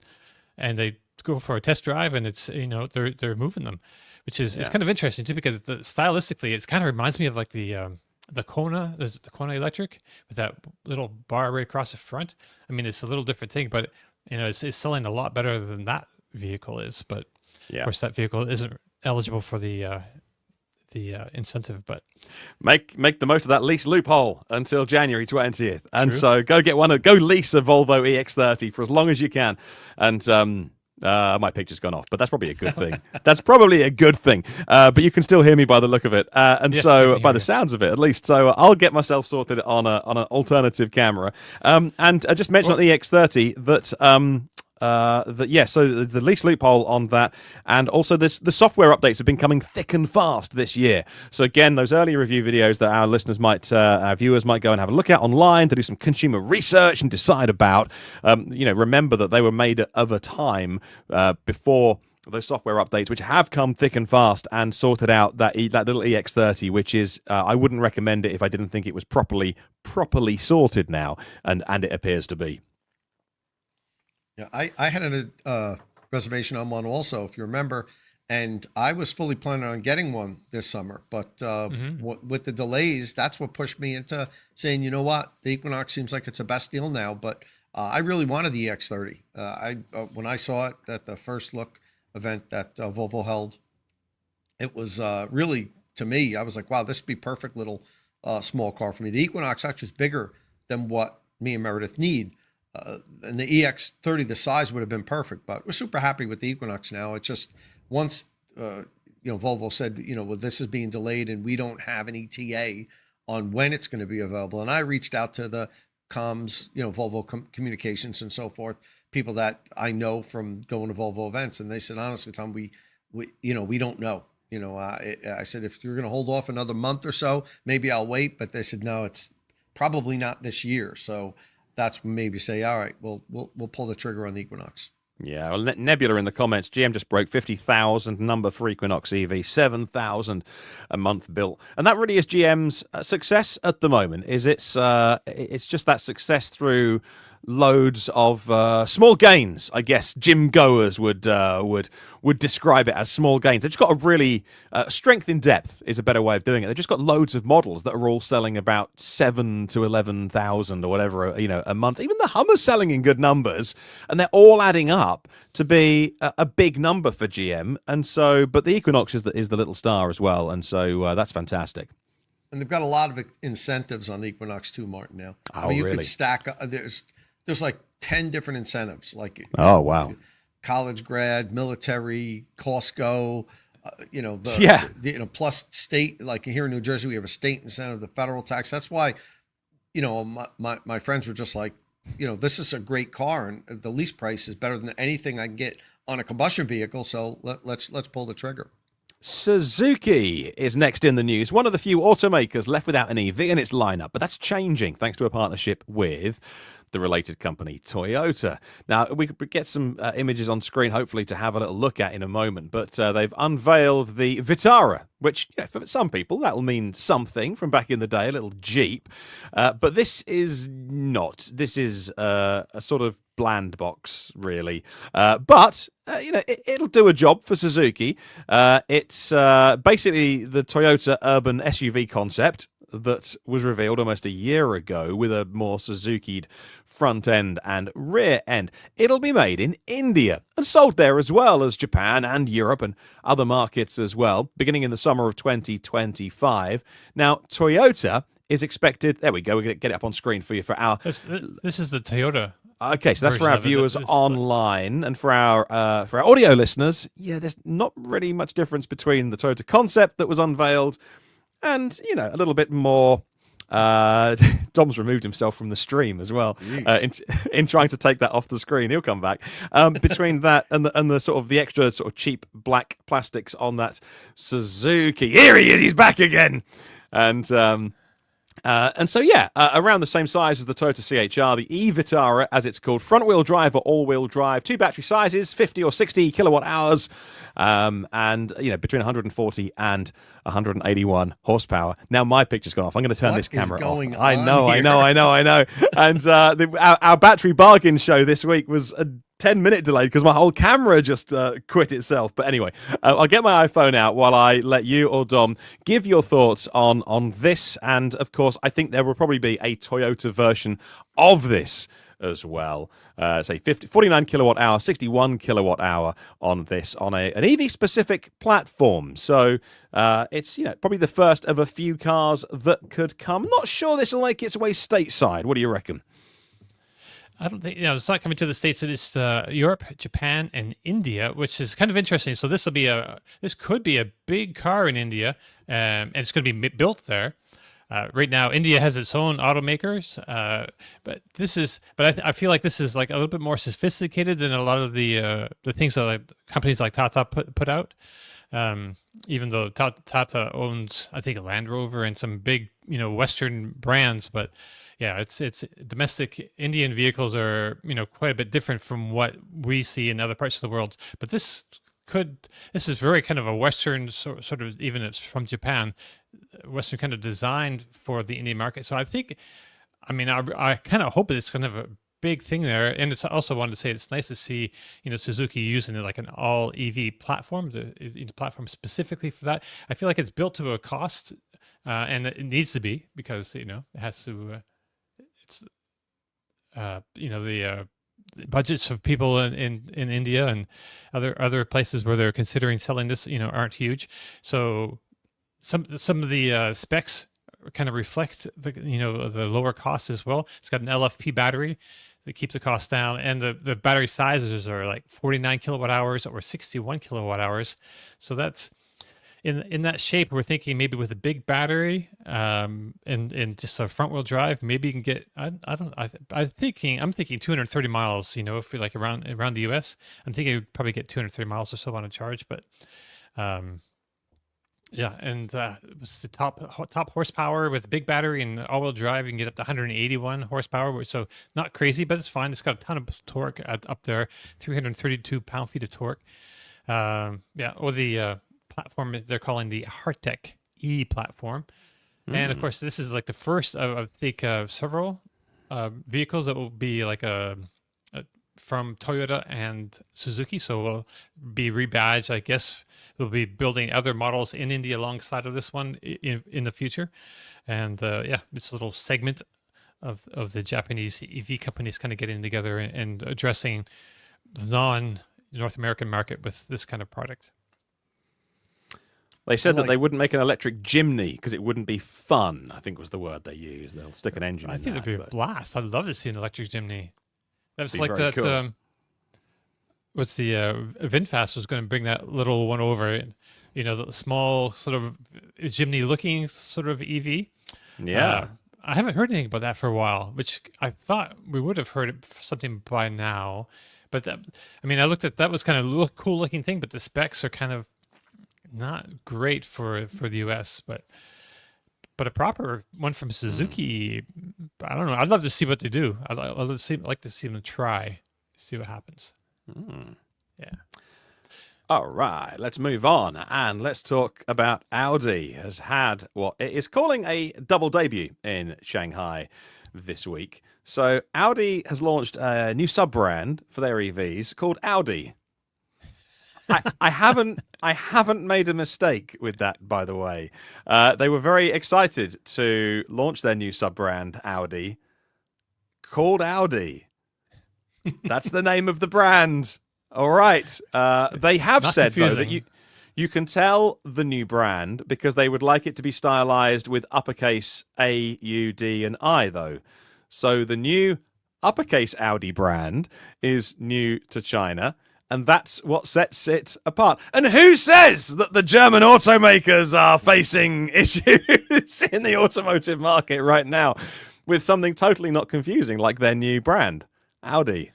they go for a test drive, and it's they're moving them, which is it's kind of interesting too, because stylistically it kind of reminds me of like the Kona. There's the Kona Electric with that little bar right across the front. I mean, it's a little different thing, but it's selling a lot better than that vehicle is. But of course, that vehicle isn't eligible for the incentive. But make the most of that lease loophole until January 20th, and so go lease a Volvo EX30 for as long as you can, and my picture's gone off, but that's probably a good thing. That's probably a good thing. But you can still hear me by the look of it, and yes, so by the sounds of it, at least. So I'll get myself sorted on an alternative camera. And I just mentioned on the EX30 that. So the lease loophole on that, and also the software updates have been coming thick and fast this year. So again, those early review videos that our listeners our viewers might go and have a look at online to do some consumer research and decide about. Remember that they were made of a time before those software updates, which have come thick and fast and sorted out that little EX30, which is I wouldn't recommend it if I didn't think it was properly sorted now, and it appears to be. Yeah, I had a reservation on one also, if you remember, and I was fully planning on getting one this summer. But with the delays, that's what pushed me into saying, you know what, the Equinox seems like it's the best deal now. But I really wanted the EX30. When I saw it at the first look event that Volvo held, it was really, to me, I was like, wow, this would be perfect little small car for me. The Equinox actually is bigger than what me and Meredith need. And the EX30, the size would have been perfect, but we're super happy with the Equinox now. It's just once, Volvo said, well, this is being delayed and we don't have an ETA on when it's going to be available. And I reached out to the comms, Volvo communications and so forth, people that I know from going to Volvo events. And they said, honestly, Tom, we don't know. I said, if you're going to hold off another month or so, maybe I'll wait. But they said, no, it's probably not this year. So that's maybe say, all right, we'll pull the trigger on the Equinox. Yeah, well, Nebula in the comments, GM just broke 50,000 number for Equinox EV, 7,000 a month built. And that really is GM's success at the moment. It's just that success through loads of small gains, I guess gym goers would describe it as small gains. They've just got a really strength in depth is a better way of doing it. They've just got loads of models that are all selling about 7,000 to 11,000 or whatever a month. Even the Hummer's selling in good numbers, and they're all adding up to be a big number for GM. And so, but the Equinox is the little star as well, and so that's fantastic. And they've got a lot of incentives on the Equinox too, Martin. Now, you really? Could stack. There's like 10 different incentives, like wow, college grad, military, Costco, plus state. Like here in New Jersey, we have a state incentive, the federal tax. That's why, my friends were just like, this is a great car, and the lease price is better than anything I can get on a combustion vehicle. So let's pull the trigger. Suzuki is next in the news. One of the few automakers left without an EV in its lineup, but that's changing thanks to a partnership with the related company Toyota. Now, we could get some images on screen, hopefully, to have a little look at in a moment, but they've unveiled the Vitara, which for some people, that'll mean something from back in the day, a little Jeep. But this is not. This is a sort of bland box, really. But it'll do a job for Suzuki. It's basically the Toyota urban SUV concept. that was revealed almost a year ago with a more Suzuki'd front end and rear end. It'll be made in India and sold there as well as Japan and Europe and other markets as well, beginning in the summer of 2025. Now, Toyota is expected. There we go. We get it up on screen for you for our. This is the Toyota. Okay, so that's for our viewers online, and for our audio listeners. Yeah, there's not really much difference between the Toyota Concept that was unveiled, and a little bit more. Dom's removed himself from the stream as well in trying to take that off the screen. He'll come back. Between that and the sort of the extra sort of cheap black plastics on that Suzuki. Here he is. He's back again, and so, around the same size as the Toyota CHR, the E Vitara, as it's called, front-wheel drive or all-wheel drive, 2 battery sizes, 50 or 60 kilowatt hours, and between 140 and 181 horsepower. Now my picture's gone off. I'm going to turn this camera off. I know. And our battery bargain show this week was a 10-minute delay because my whole camera just quit itself. But anyway, I'll get my iPhone out while I let you or Dom give your thoughts on this. And of course, I think there will probably be a Toyota version of this as well. Say 49 kilowatt hour, 61 kilowatt hour on this on an EV specific platform. So it's probably the first of a few cars that could come. Not sure this will make its way stateside. What do you reckon? I don't think it's not coming to the States. It's Europe, Japan, and India, which is kind of interesting. So this could be a big car in India, and it's going to be built there. Right now, India has its own automakers, but I feel like this is like a little bit more sophisticated than a lot of the things that companies like Tata put out. Even though Tata owns, I think, a Land Rover and some big Western brands, but yeah, it's domestic Indian vehicles are quite a bit different from what we see in other parts of the world. But this is very kind of a Western sort of, even if it's from Japan, Western kind of designed for the Indian market. So I kind of hope it's kind of a big thing there. And it's also wanted to say it's nice to see Suzuki using it like an all EV platform, the platform specifically for that. I feel like it's built to a cost, and it needs to be because it has to. It's the budgets of people in India and other places where they're considering selling this aren't huge. So some of the specs kind of reflect the lower cost as well. It's got an LFP battery that keeps the cost down, and the battery sizes are like 49 kilowatt hours or 61 kilowatt hours. So that's in that shape. We're thinking maybe with a big battery and just a front wheel drive, maybe you can get I'm thinking 230 miles. If we like around the US, I'm thinking you'd probably get 230 miles or so on a charge. But and it's the top horsepower with a big battery and all-wheel drive. You can get up to 181 horsepower, so not crazy, but it's fine. It's got a ton of torque up there, 332 pound-feet of torque. Or the platform they're calling the Heartec E platform. And of course, this is like the first of, I think, several vehicles that will be like from Toyota and Suzuki. So we'll be rebadged, I guess. We'll be building other models in India alongside of this one in the future. And this little segment of the Japanese EV companies kind of getting together and addressing the non-North American market with this kind of product. They said that they wouldn't make an electric Jimny because it wouldn't be fun, I think was the word they used. They'll stick an engine in I think that, it'd be a blast. I'd love to see an electric Jimny. That's like that. Cool. What's the VinFast was going to bring that little one over, the small sort of Jimny-looking sort of EV. Yeah. I haven't heard anything about that for a while, which I thought we would have heard something by now. But I looked at that was kind of a cool looking thing, but the specs are kind of not great for the US, but a proper one from Suzuki, I don't know. I'd love to see what they do. I'd like to see them try, see what happens. Yeah. All right, let's move on and let's talk about Audi has had what it is calling a double debut in Shanghai this week. So Audi has launched a new sub-brand for their EVs called Audi. I haven't made a mistake with that, by the way. They were very excited to launch their new sub-brand, Audi, called Audi. That's the name of the brand. All right. They have Not said, confusing. though, that you can tell the new brand because they would like it to be stylized with uppercase A, U, D, and I, though. So the new uppercase Audi brand is new to China, and that's what sets it apart. And who says that the German automakers are facing issues in the automotive market right now with something totally not confusing like their new brand, Audi?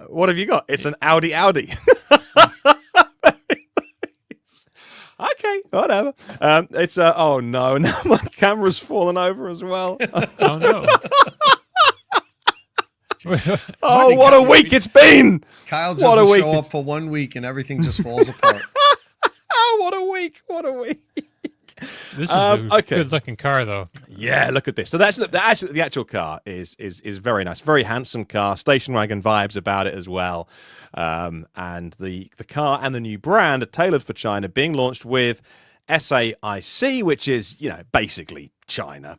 What have you got? It's an Audi Audi. Okay, whatever. It's oh no, now my camera's fallen over as well. Oh no. Oh, what a week it's been! Kyle What a doesn't week show it's- up for 1 week and everything just falls apart. Oh, what a week! What a week! This is a okay. good-looking car, though. Yeah, look at this. So that's the actual car is very nice, very handsome car. Station wagon vibes about it as well. And the car and the new brand are tailored for China, being launched with SAIC, which is basically China,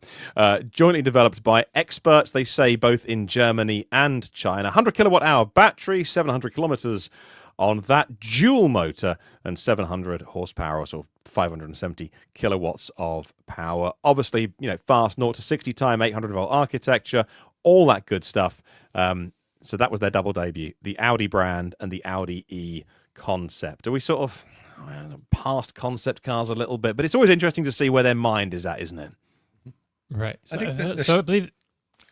jointly developed by experts. They say both in Germany and China. 100 kilowatt hour battery, 700 kilometers on that dual motor, and 700 horsepower, or 570 kilowatts of power. Obviously, fast 0 to 60 time, 800 volt architecture, all that good stuff. So that was their double debut, the Audi brand and the Audi E Concept. Are we sort of past concept cars a little bit? But it's always interesting to see where their mind is at, isn't it? Right. I think So I believe.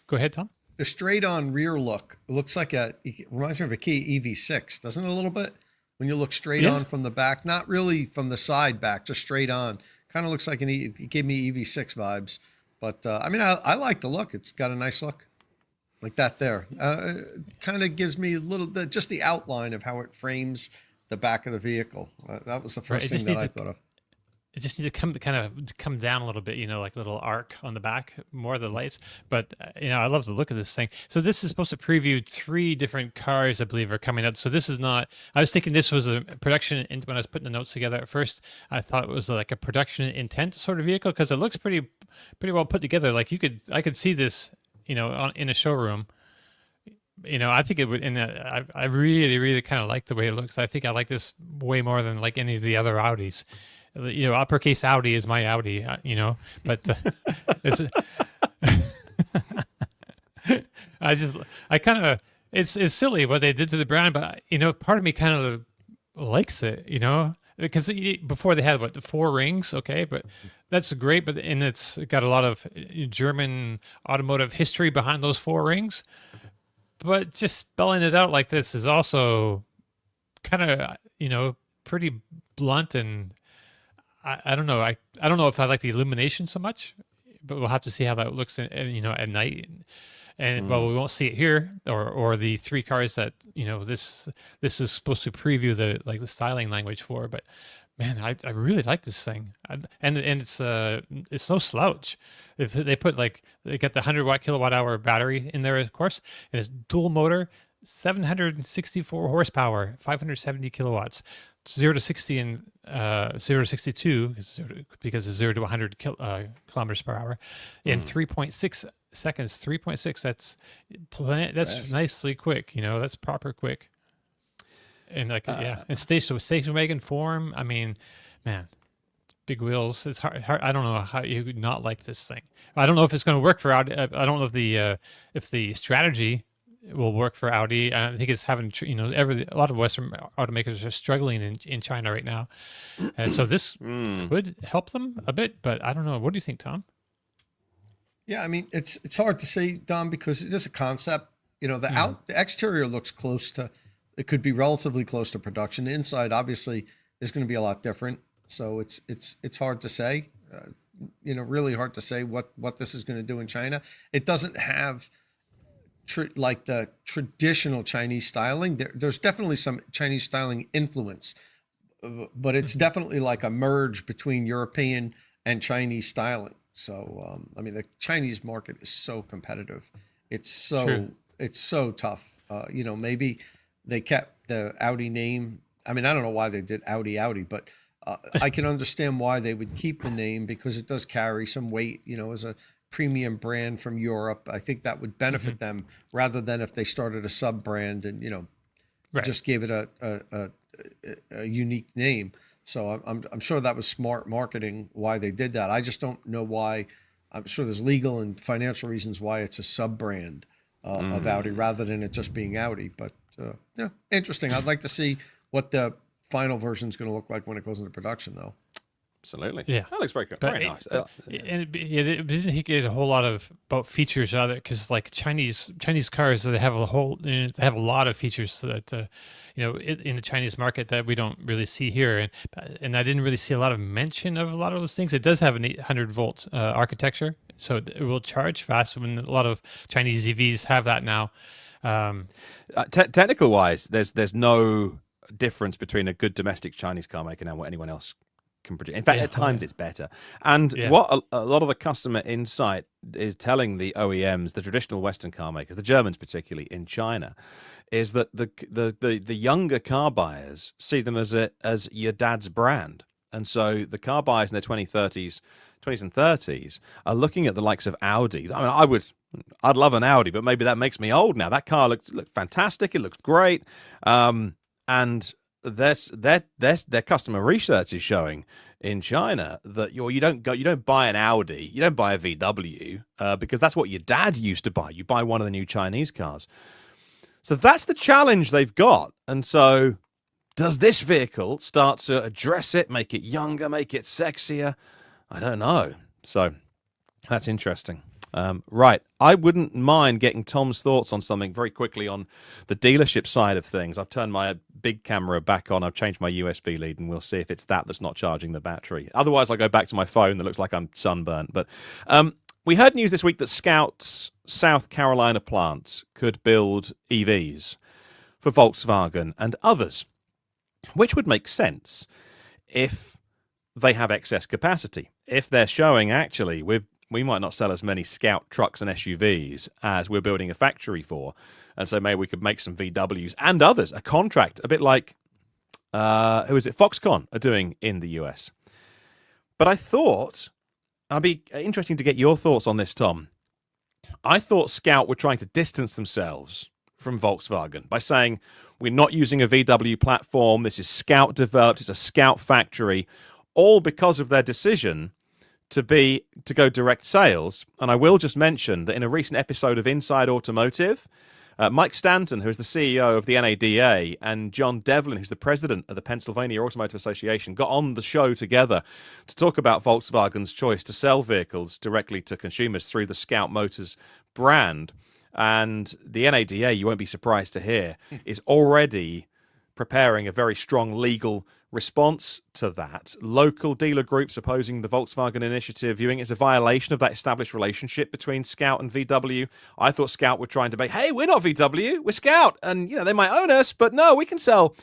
Go ahead, Tom. The straight-on rear look looks like it reminds me of a Kia EV6, doesn't it, a little bit? When you look straight on from the back, not really from the side back, just straight on. Kind of looks like it gave me EV6 vibes. But I like the look. It's got a nice look, like that there. Kind of gives me a little, just the outline of how it frames the back of the vehicle. That was the first thing that I thought of. It just needs to come down a little bit, like a little arc on the back, more of the lights. But I love the look of this thing. So this is supposed to preview 3 different cars, I believe, are coming out. So this is not. I was thinking this was a production when I was putting the notes together at first. I thought it was like a production intent sort of vehicle because it looks pretty well put together. Like I could see this, in a showroom. I think it would. I really, really kind of like the way it looks. I think I like this way more than like any of the other Audis. Uppercase Audi is my Audi, but it's, it's silly what they did to the brand, but part of me kind of likes it, because before they had the 4 rings, okay, but that's great, but it's got a lot of German automotive history behind those 4 rings, but just spelling it out like this is also kind of pretty blunt and. I don't know. I don't know if I like the illumination so much, but we'll have to see how that looks, at night. And well, we won't see it here, or the 3 cars that this is supposed to preview the styling language for. But man, I really like this thing, and it's no slouch. If they put they got the 100 kilowatt hour battery in there, of course, and it's dual motor, 764 horsepower, 570 kilowatts. 0 to 60 and 0 to 62 because it's 0 to 100 kilometers per hour in 3.6 seconds. 3.6. That's nicely quick. That's proper quick. And and station wagon form. I mean, man, big wheels. It's hard. I don't know how you could not like this thing. I don't know if it's going to work for Audi. I don't know if the strategy will work for Audi. I think it's having, a lot of Western automakers are struggling in China right now. And so this could help them a bit, but I don't know. What do you think, Tom? Yeah, I mean, it's hard to say, Dom, because it is a concept. The exterior looks close to, it could be relatively close to production. The inside, obviously, is going to be a lot different. So it's hard to say, really hard to say what this is going to do in China. It doesn't have like the traditional Chinese styling. There's definitely some Chinese styling influence, but it's definitely like a merge between European and Chinese styling. So, the Chinese market is so competitive. It's so tough. Maybe they kept the Audi name I mean, I don't know why they did Audi, but I can understand why they would keep the name because it does carry some weight, as a premium brand from Europe. I think that would benefit them rather than if they started a sub brand and, Right. just gave it a unique name. So I'm sure that was smart marketing why they did that. I just don't know why. I'm sure there's legal and financial reasons why it's a sub brand of Audi rather than it just being Audi. But yeah, interesting. I'd like to see what the final version is going to look like when it goes into production, though. Absolutely. Yeah. That looks very good. But Very nice. didn't he get a whole lot of about features out of it? Because like Chinese cars, they have they have a lot of features that in the Chinese market that we don't really see here, and I didn't really see a lot of mention of a lot of those things. It does have an 800-volt architecture, so it will charge fast. When a lot of Chinese EVs have that now. Technical wise, there's no difference between a good domestic Chinese car maker and what anyone else can produce. In fact, at times it's better. And what a lot of the customer insight is telling the OEMs, the traditional Western car makers, the Germans particularly in China, is that the younger car buyers see them as your dad's brand. And so the car buyers in their 20s and 30s are looking at the likes of Audi. I mean, I'd love an Audi, but maybe that makes me old now. That car looked fantastic. It looks great. And their customer research is showing in China that you don't buy an Audi, you don't buy a VW because that's what your dad used to buy. You buy one of the new Chinese cars. So that's the challenge they've got. And so does this vehicle start to address it, make it younger, make it sexier? I don't know. So that's interesting. Right. I wouldn't mind getting Tom's thoughts on something very quickly on the dealership side of things. I've turned my big camera back on. I've changed my USB lead, and we'll see if it's that's not charging the battery. Otherwise, I'll go back to my phone that looks like I'm sunburnt. But we heard news this week that Scout's South Carolina plant could build EVs for Volkswagen and others, which would make sense if they have excess capacity. If they're showing, actually, we might not sell as many Scout trucks and SUVs as we're building a factory for. And so maybe we could make some VWs and others, a contract, a bit like, who is it, Foxconn are doing in the US. But I thought, I'd be interesting to get your thoughts on this, Tom. I thought Scout were trying to distance themselves from Volkswagen by saying, we're not using a VW platform, this is Scout developed, it's a Scout factory, all because of their decision to go direct sales. And I will just mention that in a recent episode of Inside Automotive, Mike Stanton, who is the CEO of the NADA, and John Devlin, who's the president of the Pennsylvania Automotive Association, got on the show together to talk about Volkswagen's choice to sell vehicles directly to consumers through the Scout Motors brand. And the NADA, you won't be surprised to hear, is already preparing a very strong legal response to that. Local dealer groups opposing the Volkswagen initiative, viewing it as a violation of that established relationship between Scout and VW. I thought Scout were trying to be, hey, we're not VW, we're Scout, and they might own us, but no, we can sell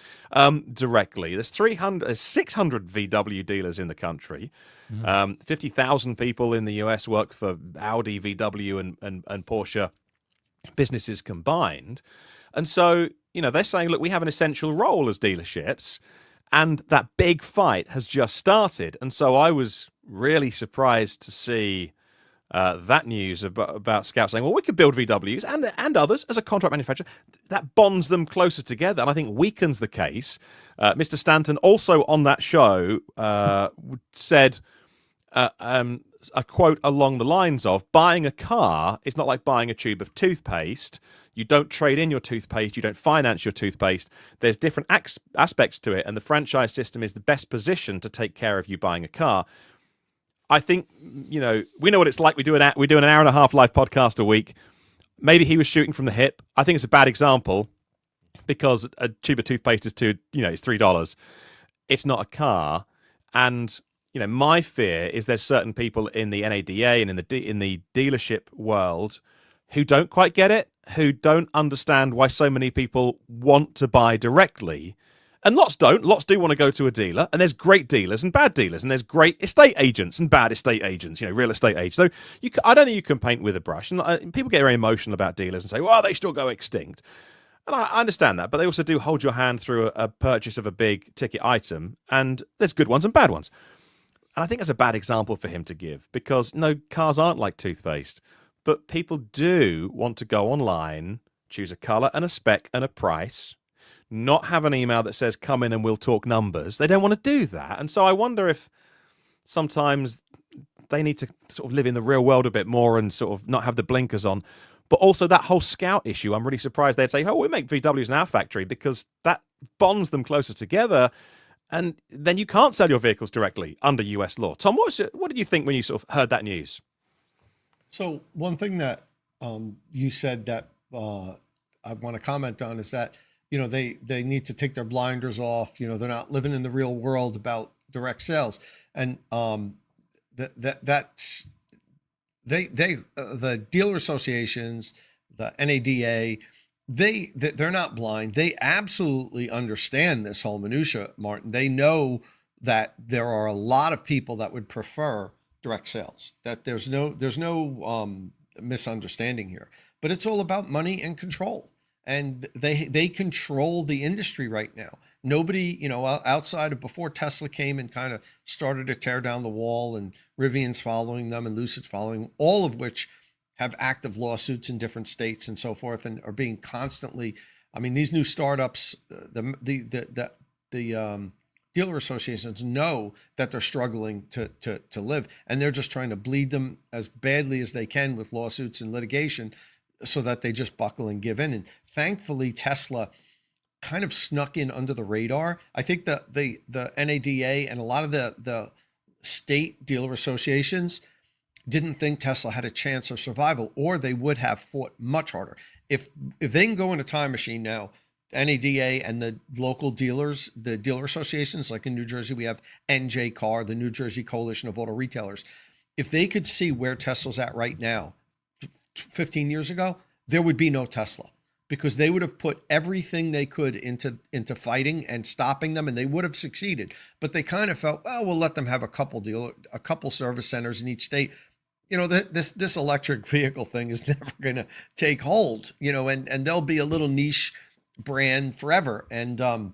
directly. There's 600 VW dealers in the country. 50,000 people in the US work for Audi, VW, and Porsche businesses combined. And so, they're saying, look, we have an essential role as dealerships. And that big fight has just started. And so I was really surprised to see that news about Scout saying, well, we could build VWs and others as a contract manufacturer. That bonds them closer together and I think weakens the case. Mr. Stanton also on that show said a quote along the lines of, buying a car is not like buying a tube of toothpaste. You don't trade in your toothpaste. You don't finance your toothpaste. There's different aspects to it, and the franchise system is the best position to take care of you buying a car. I think, we know what it's like. We do an hour and a half live podcast a week. Maybe he was shooting from the hip. I think it's a bad example because a tube of toothpaste is it's $3. It's not a car, and my fear is there's certain people in the NADA and in the dealership world who don't quite get it, who don't understand why so many people want to buy directly. And lots don't. Lots do want to go to a dealer. And there's great dealers and bad dealers. And there's great estate agents and bad estate agents, real estate agents. So I don't think you can paint with a brush. And people get very emotional about dealers and say, well, they still go extinct. And I understand that, but they also do hold your hand through a purchase of a big ticket item, and there's good ones and bad ones. And I think that's a bad example for him to give, because no, cars aren't like toothpaste, but people do want to go online, choose a color and a spec and a price, not have an email that says, come in and we'll talk numbers. They don't want to do that. And so I wonder if sometimes they need to sort of live in the real world a bit more and sort of not have the blinkers on. But also that whole Scout issue, I'm really surprised they'd say, oh, we make VWs in our factory, because that bonds them closer together. And then you can't sell your vehicles directly under US law. Tom, what did you think when you sort of heard that news? So one thing that you said that I want to comment on is that, they need to take their blinders off. They're not living in the real world about direct sales. And that's the dealer associations, the NADA, they're not blind. They absolutely understand this whole minutia, Martin. They know that there are a lot of people that would prefer direct sales. That there's no misunderstanding here. But it's all about money and control. And they control the industry right now. Nobody, outside of before Tesla came and kind of started to tear down the wall, and Rivian's following them and Lucid's following, all of which have active lawsuits in different states and so forth, and are being constantly. I mean, these new startups, the dealer associations know that they're struggling to live, and they're just trying to bleed them as badly as they can with lawsuits and litigation, so that they just buckle and give in. And thankfully, Tesla kind of snuck in under the radar. I think the NADA and a lot of the state dealer associations didn't think Tesla had a chance of survival, or they would have fought much harder. If they can go in a time machine now, NADA and the local dealers, the dealer associations, like in New Jersey, we have NJ Car, the New Jersey Coalition of Auto Retailers. If they could see where Tesla's at right now, 15 years ago, there would be no Tesla, because they would have put everything they could into fighting and stopping them, and they would have succeeded. But they kind of felt, well, we'll let them have a couple service centers in each state. This electric vehicle thing is never going to take hold, and there'll be a little niche brand forever. And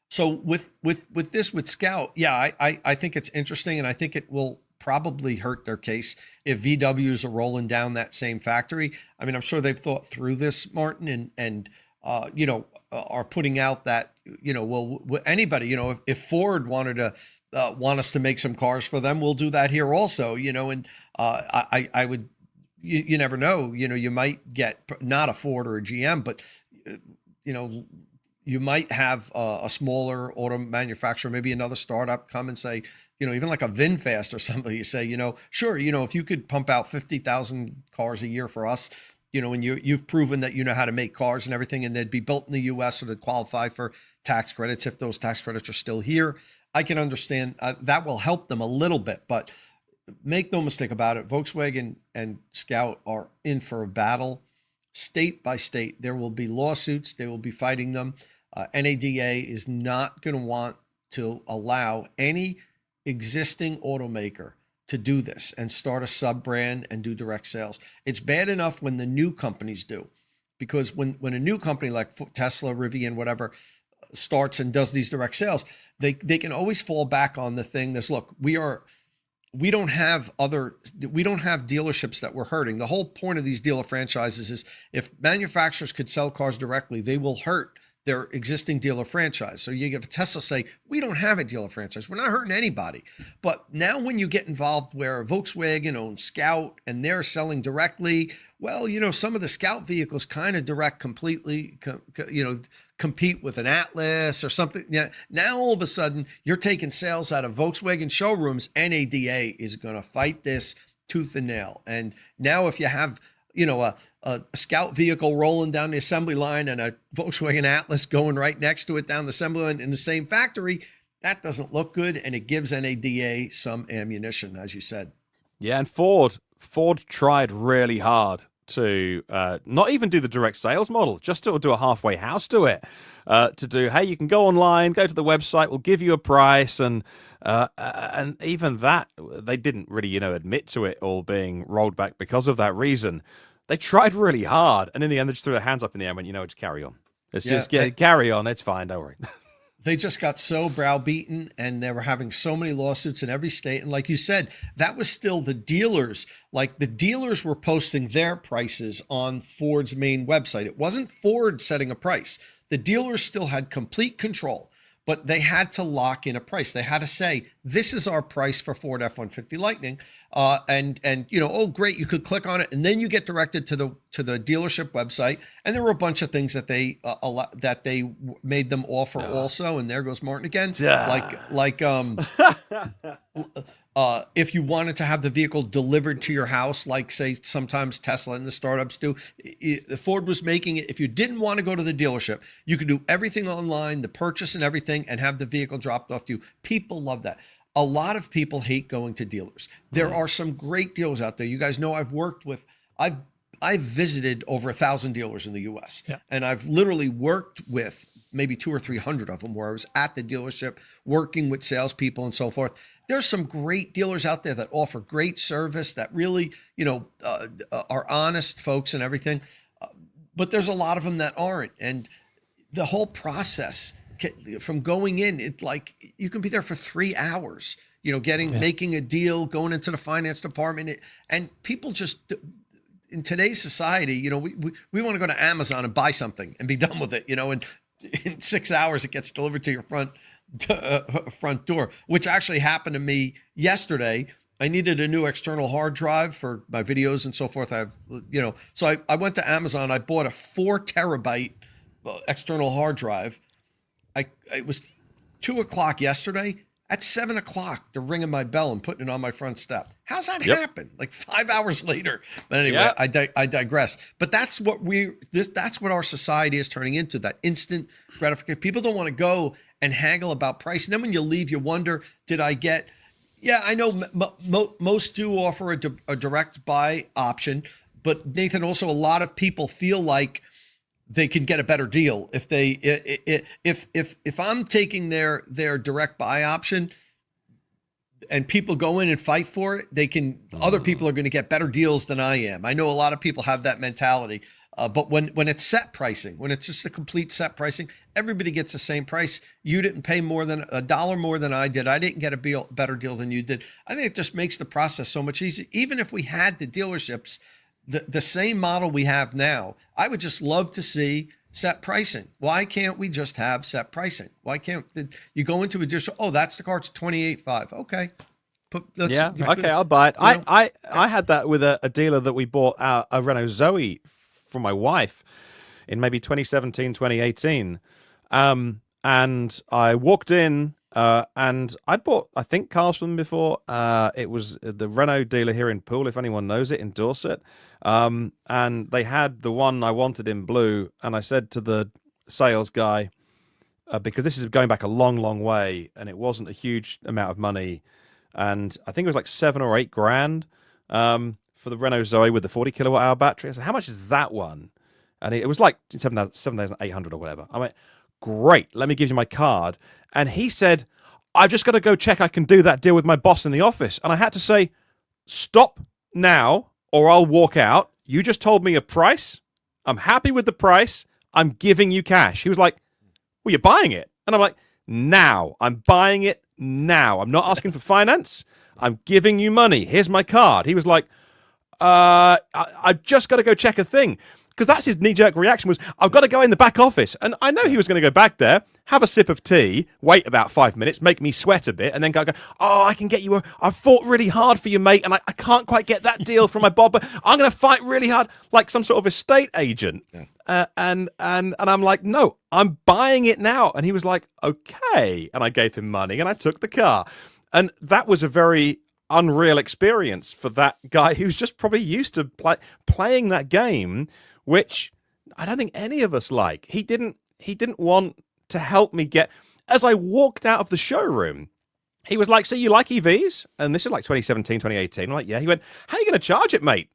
so with Scout, yeah, I think it's interesting, and I think it will probably hurt their case if VWs are rolling down that same factory. I mean, I'm sure they've thought through this, Martin, and are putting out that, anybody, if Ford wanted to want us to make some cars for them, we'll do that here also, and I would, you never know, you might get not a Ford or a GM, but, you might have a smaller auto manufacturer, maybe another startup, come and say, even like a VinFast or somebody, you say, sure, if you could pump out 50,000 cars a year for us, and you've proven that you know how to make cars and everything, and they'd be built in the U.S. so they'd qualify for tax credits if those tax credits are still here. I can understand that will help them a little bit, but make no mistake about it, Volkswagen and Scout are in for a battle. State by state, there will be lawsuits. They will be fighting them. NADA is not going to want to allow any existing automaker to do this and start a sub-brand and do direct sales. It's bad enough when the new companies do, because when a new company like Tesla, Rivian, whatever, starts and does these direct sales, they can always fall back on the thing that's, look, we don't have dealerships that we're hurting. The whole point of these dealer franchises is if manufacturers could sell cars directly, they will hurt their existing dealer franchise. So you get Tesla say, we don't have a dealer franchise. We're not hurting anybody. But now when you get involved where Volkswagen owns Scout and they're selling directly, well, some of the Scout vehicles kind of direct completely, compete with an Atlas or something. Yeah. Now all of a sudden you're taking sales out of Volkswagen showrooms. NADA is going to fight this tooth and nail. And now if you have, a Scout vehicle rolling down the assembly line and a Volkswagen Atlas going right next to it down the assembly line in the same factory, that doesn't look good, and it gives NADA some ammunition, as you said. Yeah, and Ford tried really hard to not even do the direct sales model, just to do a halfway house to it. To do, hey, you can go online, go to the website, we'll give you a price, and even that, they didn't really, admit to it all being rolled back because of that reason. They tried really hard, and in the end, they just threw their hands up in the air and went, just carry on. It's just carry on. It's fine. Don't worry. They just got so browbeaten, and they were having so many lawsuits in every state. And like you said, that was still the dealers. Like the dealers were posting their prices on Ford's main website. It wasn't Ford setting a price. The dealers still had complete control, but they had to lock in a price. They had to say, this is our price for Ford F-150 Lightning. And oh, great, you could click on it, and then you get directed to the dealership website. And there were a bunch of things that they made them offer also. And there goes Martin again. If you wanted to have the vehicle delivered to your house, like say sometimes Tesla and the startups do, Ford was making it. If you didn't want to go to the dealership, you could do everything online, the purchase and everything, and have the vehicle dropped off to you. People love that. A lot of people hate going to dealers. There are some great dealers out there. You guys know I've visited over 1,000 dealers in the U.S. And I've literally worked with maybe 200 or 300 of them where I was at the dealership working with salespeople and so forth. There's some great dealers out there that offer great service that really, are honest folks and everything. But there's a lot of them that aren't. And the whole process from going in, it's like you can be there for 3 hours, making a deal, going into the finance department. And people just, in today's society, we want to go to Amazon and buy something and be done with it, and in 6 hours it gets delivered to your front door, which actually happened to me yesterday. I needed a new external hard drive for my videos and so forth. So I went to Amazon. I bought a 4 terabyte external hard drive. It was 2:00 yesterday. At 7:00, they're ringing my bell and putting it on my front step. How's that happen? Like 5 hours later. But anyway, I digress. But that's what that's what our society is turning into, that instant gratification. People don't want to go and haggle about price. And then when you leave, you wonder, did I get? Yeah, I know most do offer a direct buy option, but Nathan, also a lot of people feel like they can get a better deal if I'm taking their direct buy option, and people go in and fight for it. Other people are going to get better deals than I am. I know a lot of people have that mentality, but when it's set pricing, when it's just a complete set pricing, everybody gets the same price. You didn't pay more than $1 more than I did. I didn't get a better deal than you did. I think it just makes the process so much easier. Even if we had the dealerships the same model we have now, I would just love to see set pricing. Why can't we just have set pricing? Why can't you go into a dealership? Oh, that's the car. It's $28,500. Okay. Okay, I'll buy it. I had that with a dealer that we bought a Renault Zoe for my wife in maybe 2017, 2018. And I walked in, and I'd bought, I think, cars from them before. It was the Renault dealer here in Poole, if anyone knows it, in Dorset. And they had the one I wanted in blue. And I said to the sales guy, because this is going back a long, long way, and it wasn't a huge amount of money. And I think it was like 7 or 8 grand for the Renault Zoe with the 40 kilowatt hour battery. I said, how much is that one? And it was like 7,800 or whatever. I went, great, let me give you my card. And he said, I've just got to go check I can do that deal with my boss in the office. And I had to say, stop now or I'll walk out. You just told me a price. I'm happy with the price. I'm giving you cash. He was like, well, you're buying it. And I'm like, now. I'm buying it now. I'm not asking for finance. I'm giving you money. Here's my card. He was like, I've just got to go check a thing. Because that's his knee-jerk reaction was, I've got to go in the back office. And I know he was going to go back there, have a sip of tea, wait about 5 minutes, make me sweat a bit, and then go, oh, I can get you I fought really hard for you, mate, and I can't quite get that deal from my bob, but I'm going to fight really hard, like some sort of estate agent. Yeah. And I'm like, no, I'm buying it now. And he was like, okay. And I gave him money, and I took the car. And that was a very unreal experience for that guy who's just probably used to playing that game, which I don't think any of us like. He didn't want to help me get. As I walked out of the showroom, he was like, so you like EVs? And this is like 2017, 2018. I'm like, yeah. He went, how are you going to charge it, mate?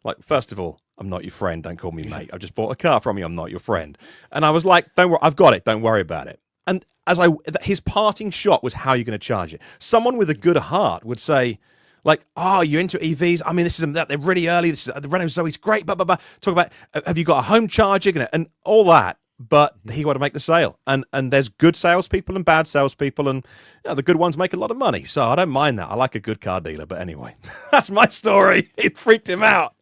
Like, first of all, I'm not your friend. Don't call me mate. I just bought a car from you. I'm not your friend. And I was like, don't worry. I've got it. Don't worry about it. And his parting shot was, how are you going to charge it? Someone with a good heart would say, Like, oh, you're into EVs. I mean, this is that they're really early. This is, the Renault Zoe's great. Blah blah blah. Talk about have you got a home charging and all that. But he wanted to make the sale, and there's good salespeople and bad salespeople, and the good ones make a lot of money. So I don't mind that. I like a good car dealer. But anyway, that's my story. It freaked him out.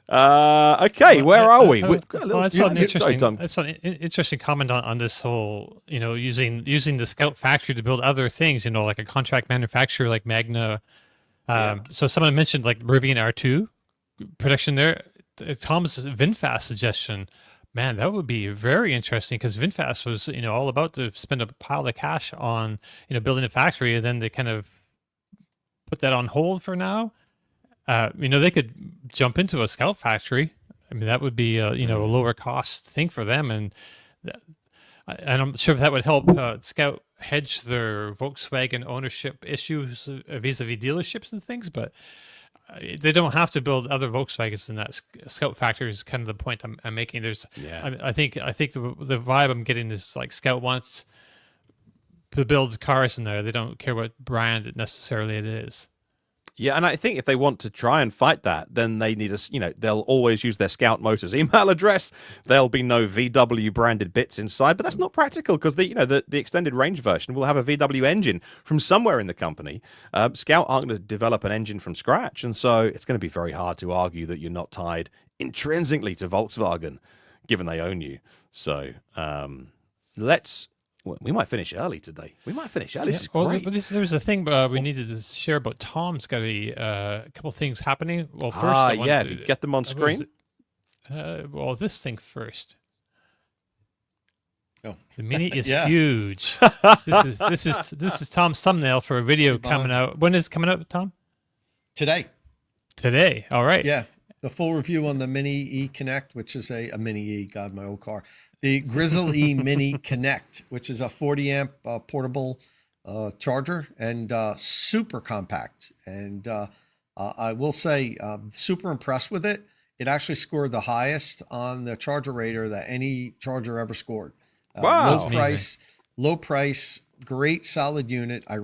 Okay, where are we? That's an interesting comment on this whole, using the Scout factory to build other things, like a contract manufacturer like Magna. So someone mentioned like Rivian R2 production there. Tom's VinFast suggestion, man, that would be very interesting because VinFast was, all about to spend a pile of cash on, building a factory, and then they kind of put that on hold for now. They could jump into a Scout factory. I mean, that would be a lower cost thing for them, and I'm sure that would help Scout hedge their Volkswagen ownership issues vis-a-vis dealerships and things. But they don't have to build other Volkswagens in that Scout factory. Is kind of the point I'm making. I think the vibe I'm getting is like Scout wants to build cars in there. They don't care what brand necessarily it is. Yeah, and I think if they want to try and fight that, then they need they'll always use their Scout Motors email address. There'll be no VW branded bits inside, but that's not practical because the extended range version will have a VW engine from somewhere in the company. Scout aren't going to develop an engine from scratch, and so it's going to be very hard to argue that you're not tied intrinsically to Volkswagen, given they own you. So we might finish early today. This is great. There was a thing we needed to share about Tom's got a couple things happening. Well, first, get them on screen. This thing first. Oh, the Mini is huge. This is Tom's thumbnail for a video coming out. When is it coming out, Tom? Today. All right. Yeah. The full review on the Mini E Connect, which is a Mini E, God, my old car. The Grizzle E Mini Connect, which is a 40 amp portable charger and super compact. And I will say, super impressed with it. It actually scored the highest on the charger rater that any charger ever scored. Wow. Low price, great solid unit. I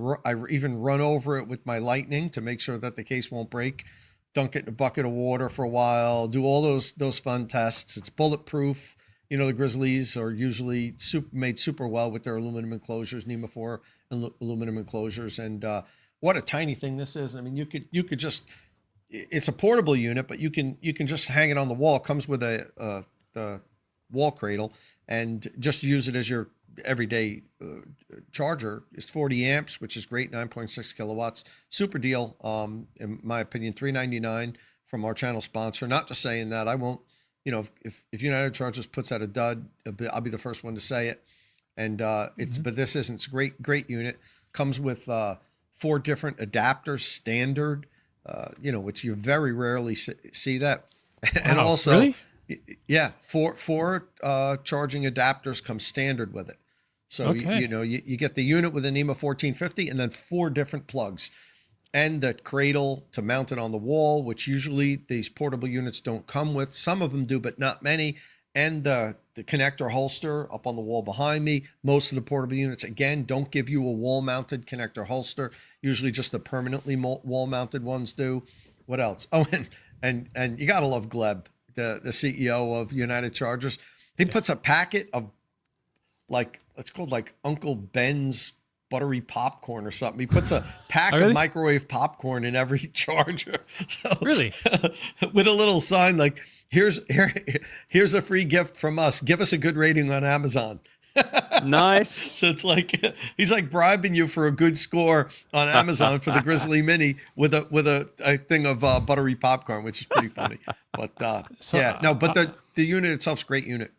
even run over it with my Lightning to make sure that the case won't break. Dunk it in a bucket of water for a while. Do all those fun tests. It's bulletproof. The Grizzlies are usually made super well with their aluminum enclosures, NEMA 4 aluminum enclosures. And what a tiny thing this is. I mean, you could just, it's a portable unit, but you can just hang it on the wall. It comes with a wall cradle and just use it as your everyday charger. It's 40 amps, which is great, 9.6 kilowatts. Super deal, in my opinion, $399 from our channel sponsor. Not just saying that, I won't, if United Chargers puts out a dud, I'll be the first one to say it. And but this isn't. It's a great unit. Comes with 4 different adapters, standard, which you very rarely see that. And also, really? Yeah, four charging adapters come standard with it. So okay. you get the unit with an NEMA 1450 and then 4 different plugs. And the cradle to mount it on the wall, which usually these portable units don't come with. Some of them do, but not many. And the connector holster up on the wall behind me. Most of the portable units, again, don't give you a wall-mounted connector holster. Usually just the permanently wall-mounted ones do. What else? Oh, and you got to love Gleb, the CEO of United Chargers. He puts a packet of, it's called like Uncle Ben's buttery popcorn or something. He puts a pack of microwave popcorn in every charger. So, really? With a little sign like, here's a free gift from us. Give us a good rating on Amazon. Nice. So it's like he's like bribing you for a good score on Amazon for the Grizzly Mini with a thing of buttery popcorn, which is pretty funny. But but the unit itself's a great unit.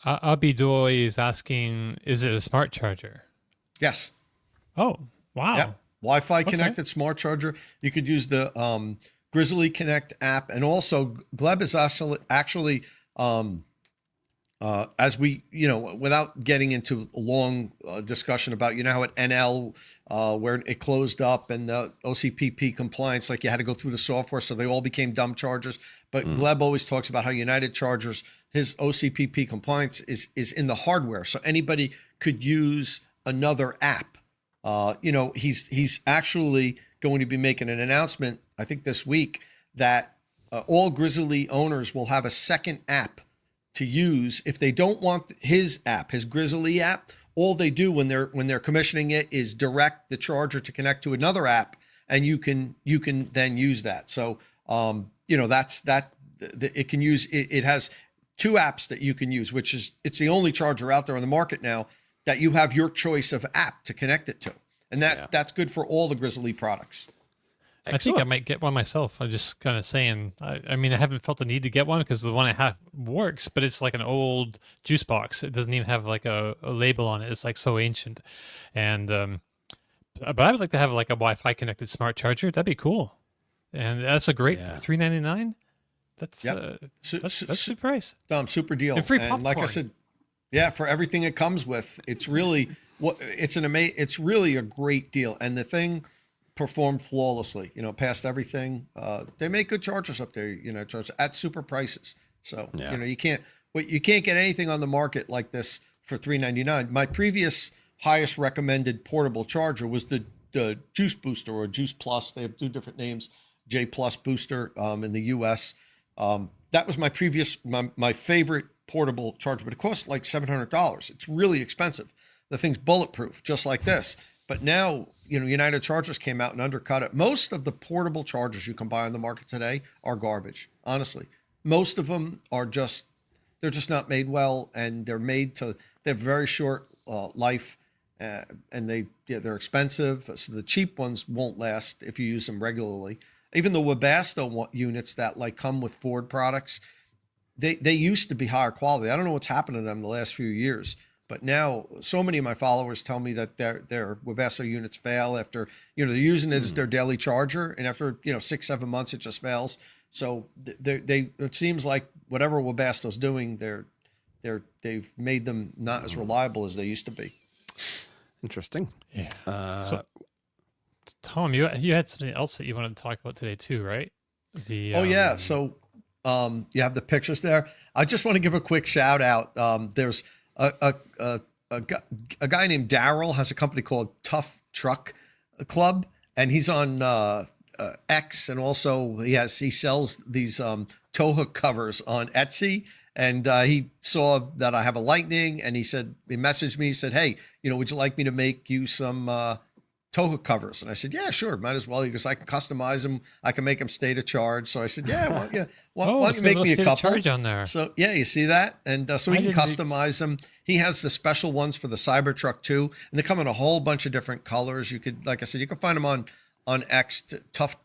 Abidoy is asking, is it a smart charger? Yes. Oh, wow. Yeah. Wi-Fi connected smart charger. You could use the Grizzly Connect app, and also Gleb is actually as we, without getting into a long discussion about, how at NL where it closed up and the OCPP compliance, like you had to go through the software, so they all became dumb chargers. But Gleb always talks about how United Chargers, his OCPP compliance is in the hardware, so anybody could use another app He's actually going to be making an announcement, I think this week, that all Grizzly owners will have a second app to use if they don't want his app, his Grizzly app. All they do when they're commissioning it is direct the charger to connect to another app, and you can then use that. So that's that. It can use it has two apps that you can use, which is it's the only charger out there on the market now that you have your choice of app to connect it to, and that's good for all the Grizzly products. Excellent. I think I might get one myself. I'm just kind of saying, I mean, I haven't felt the need to get one because the one I have works, but it's like an old juice box. It doesn't even have like a label on it. It's like so ancient. And, but I would like to have like a Wi-Fi connected smart charger. That'd be cool. And that's a great $399. That's a good price. Super deal. And free popcorn. And like I said, for everything it comes with, it's really it's really a great deal. And the thing performed flawlessly, passed everything. They make good chargers up there, chargers at super prices. So, you can't get anything on the market like this for $399. My previous highest recommended portable charger was the Juice Booster or Juice Plus. They have two different names, J Plus Booster in the US. That was my favorite portable charger, but it costs like $700. It's really expensive. The thing's bulletproof, just like this. But now, United Chargers came out and undercut it. Most of the portable chargers you can buy on the market today are garbage. Honestly, most of them they're just not made well, and they have very short life, and they're expensive. So the cheap ones won't last if you use them regularly. Even the Webasto units that like come with Ford products, they used to be higher quality. I don't know what's happened to them the last few years. But now, so many of my followers tell me that their Webasto units fail after, they're using it as their daily charger, and after 6-7 months it just fails. So it seems like whatever Webasto's doing, they've made them not as reliable as they used to be. Interesting. Yeah. So, Tom, you had something else that you wanted to talk about today too, right? So you have the pictures there. I just want to give a quick shout out. There's a guy named Daryl has a company called Tough Truck Club, and he's on X, and also he sells these tow hook covers on Etsy. And he saw that I have a Lightning, and he messaged me. He said, "Hey, would you like me to make you some tow hook covers?" And I said, "Yeah, sure, might as well." He goes, "I can customize them. I can make them state of charge." So I said, "Yeah, why don't you make me a couple?" Charge on there. So you see that, and so we can customize them. He has the special ones for the Cybertruck too, and they come in a whole bunch of different colors. You could, like I said, you can find them on X, Tough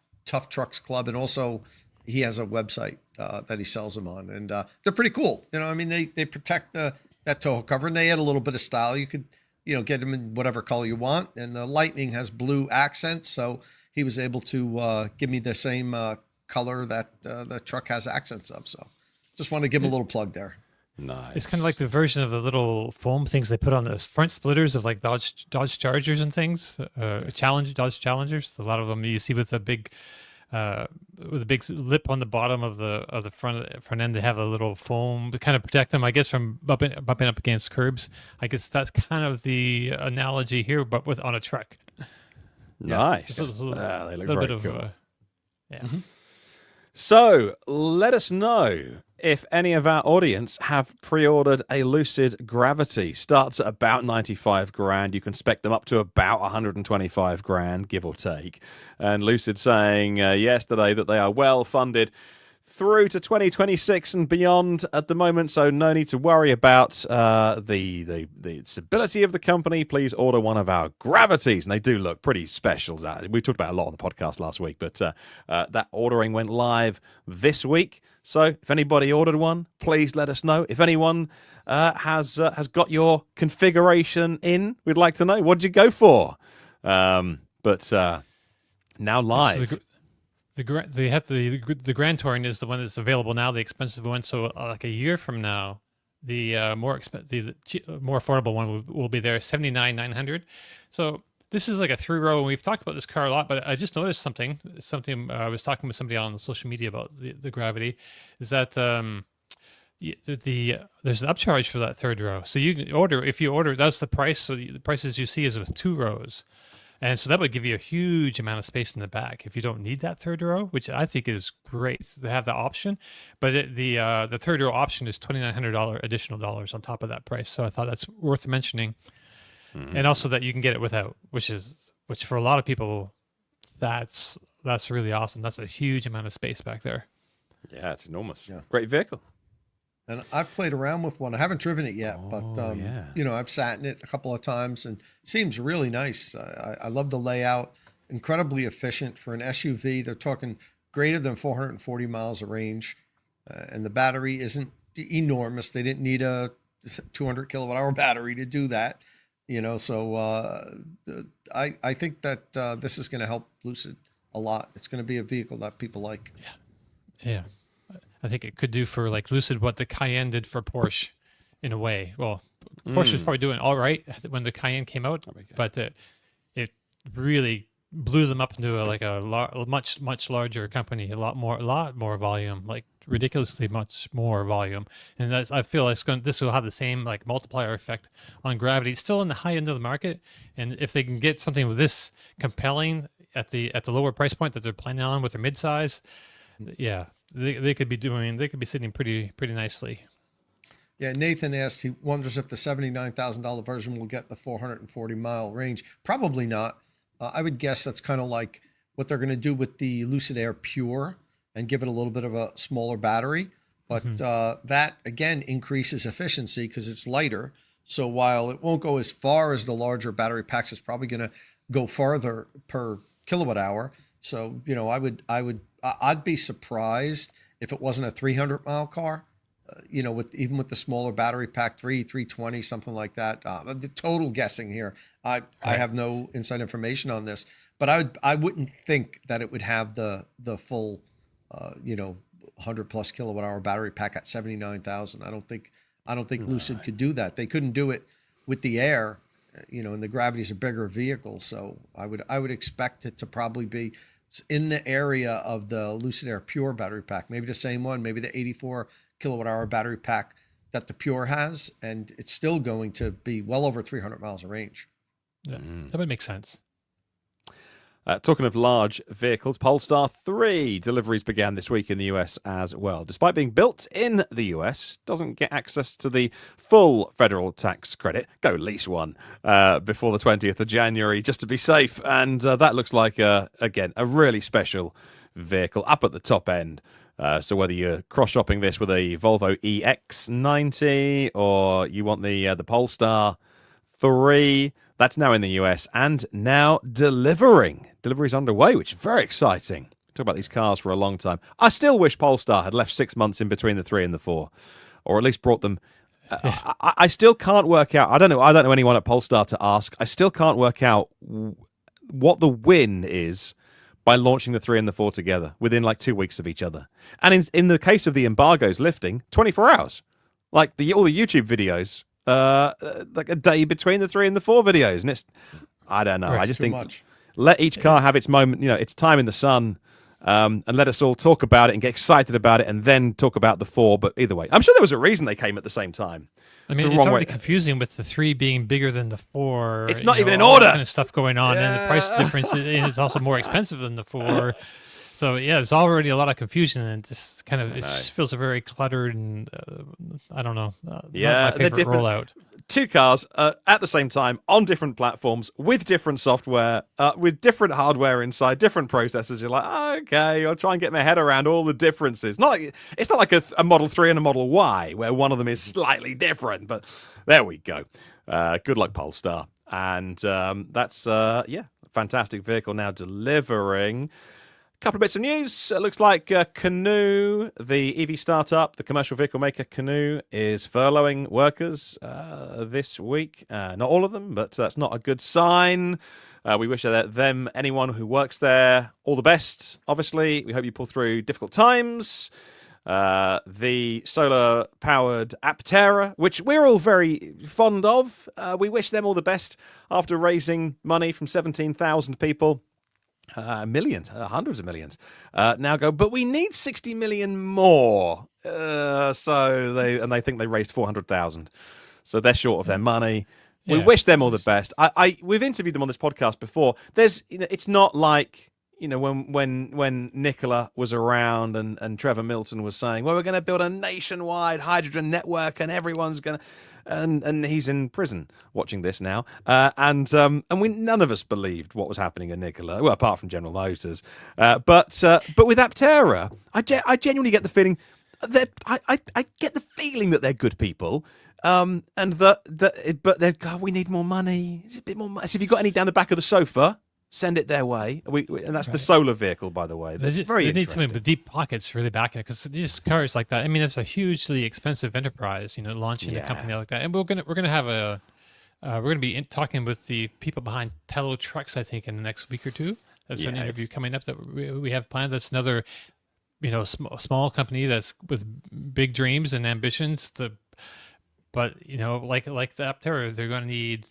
Trucks Club, and also he has a website that he sells them on, and they're pretty cool. They protect that tow hook cover, and they add a little bit of style. You could get them in whatever color you want. And the Lightning has blue accents, so he was able to give me the same color that the truck has accents of. So just want to give him a little plug there. Nice. It's kind of like the version of the little foam things they put on the front splitters of like Dodge Chargers and things. Dodge Challengers. A lot of them you see with a big lip on the bottom of the front end. They have a little foam to kind of protect them, I guess, from bumping up against curbs. I guess that's kind of the analogy here, but on a truck. Nice. They look very cool. Mm-hmm. So let us know if any of our audience have pre-ordered a Lucid Gravity. Starts at about 95 grand. You can spec them up to about 125 grand, give or take. And Lucid saying yesterday that they are well funded through to 2026 and beyond at the moment, so no need to worry about the stability of the company. Please order one of our Gravities, and they do look pretty special. We talked about a lot on the podcast last week, but that ordering went live this week. So if anybody ordered one, please let us know. If anyone has got your configuration in, we'd like to know. What did you go for? But now live. The Grand Touring is the one that's available now, the expensive one. So like a year from now, the more affordable one will be there, $79,900. So this is like a 3-row, and we've talked about this car a lot. But I just noticed something. I was talking with somebody on social media about the Gravity, is that there's an upcharge for that third row. So you can order, if you order, that's the price. So the prices you see is with 2 rows. And so that would give you a huge amount of space in the back if you don't need that third row, which I think is great to have that option. But the third row option is $2,900 additional dollars on top of that price. So I thought that's worth mentioning. And also that you can get it without, which for a lot of people, that's really awesome. That's a huge amount of space back there. Yeah, it's enormous. Yeah. Great vehicle. And I've played around with one. I haven't driven it yet, but I've sat in it a couple of times and it seems really nice. I love the layout. Incredibly efficient for an SUV. They're talking greater than 440 miles of range, and the battery isn't enormous. They didn't need a 200 kilowatt hour battery to do that. So I think that this is going to help Lucid a lot. It's going to be a vehicle that people like. Yeah. I think it could do for like Lucid what the Cayenne did for Porsche in a way. Well, Porsche was probably doing all right when the Cayenne came out, but it really blew them up into a much larger company, a lot more volume, like ridiculously much more volume. And I feel this will have the same like multiplier effect on Gravity. It's still in the high end of the market, and if they can get something with this compelling at the lower price point that they're planning on with their midsize, yeah. They could be sitting pretty nicely. Yeah, Nathan asked, he wonders if the $79,000 version will get the 440 mile range. Probably not. I would guess that's kind of like what they're going to do with the Lucid Air Pure and give it a little bit of a smaller battery. But that, again, increases efficiency because it's lighter. So while it won't go as far as the larger battery packs, it's probably going to go farther per kilowatt hour. So, I'd be surprised if it wasn't a 300 mile car, with the smaller battery pack, 320, something like that. The total guessing here. I have no inside information on this, but I wouldn't think that it would have the full, 100 plus kilowatt hour battery pack at 79,000. I don't think Lucid could do that. They couldn't do it with the Air, and the Gravity's a bigger vehicle. So I would expect it to probably be in the area of the Lucid Air Pure battery pack, maybe the same one, maybe the 84 kilowatt hour battery pack that the Pure has, and it's still going to be well over 300 miles of range. Yeah, that would make sense. Talking of large vehicles, Polestar 3 deliveries began this week in the US as well. Despite being built in the US, doesn't get access to the full federal tax credit. Go lease one before the 20th of January just to be safe. And that looks like, again, a really special vehicle up at the top end. So whether you're cross-shopping this with a Volvo EX90 or you want the Polestar 3, that's now in the US and now delivering. Delivery's underway, which is very exciting. Talk about these cars for a long time. I still wish Polestar had left 6 months in between the 3 and the 4, or at least brought them. I still can't work out. I don't know anyone at Polestar to ask. I still can't work out what the win is by launching the 3 and the 4 together within like 2 weeks of each other. And in the case of the embargoes lifting, 24 hours. Like all the YouTube videos. Like a day between the 3 and the 4 videos, and I don't know. I just think much. Let each car have its moment, its time in the sun, and let us all talk about it and get excited about it, and then talk about the 4. But either way, I'm sure there was a reason they came at the same time. I mean, it's already confusing with the 3 being bigger than the 4. It's not even in order. Kind of stuff going on, and the price difference is also more expensive than the 4. So yeah, there's already a lot of confusion, and this kind of feels very cluttered, and I don't know. Not my favorite rollout. 2 cars at the same time on different platforms with different software, with different hardware inside, different processors. You're like, okay, I'll try and get my head around all the differences. It's not like a Model 3 and a Model Y where one of them is slightly different, but there we go. Good luck, Polestar. And that's fantastic vehicle now delivering. Couple of bits of news. It looks like Canoo, the EV startup, the commercial vehicle maker Canoo, is furloughing workers this week. Not all of them, but that's not a good sign. We wish anyone who works there, all the best, obviously. We hope you pull through difficult times. The solar-powered Aptera, which we're all very fond of. We wish them all the best after raising money from 17,000 people. Millions, hundreds of millions now go, but we need 60 million more. So they think they raised 400,000, so they're short of their money. We Yeah, wish them all of the course. best. We've interviewed them on this podcast before. There's, it's not like, when Nicola was around and Trevor Milton was saying, well, we're going to build a nationwide hydrogen network and everyone's going to, and he's in prison watching this now. And we none of us believed what was happening at Nicola, well, apart from General Motors. But with Aptera, I genuinely get the feeling that I get the feeling that they're good people. And but God, we need more money. It's a bit more money. So if you've got any down the back of the sofa, send it their way. And that's the solar vehicle, by the way. That's very they need interesting. something with deep pockets really backing it, because just cars like that. I mean, it's a hugely expensive enterprise, launching a company like that. And we're gonna have we're gonna be talking with the people behind Tello Trucks, I think, in the next week or two. That's an interview coming up that we have planned. That's another, small company that's with big dreams and ambitions but like the Aptera, they're going to need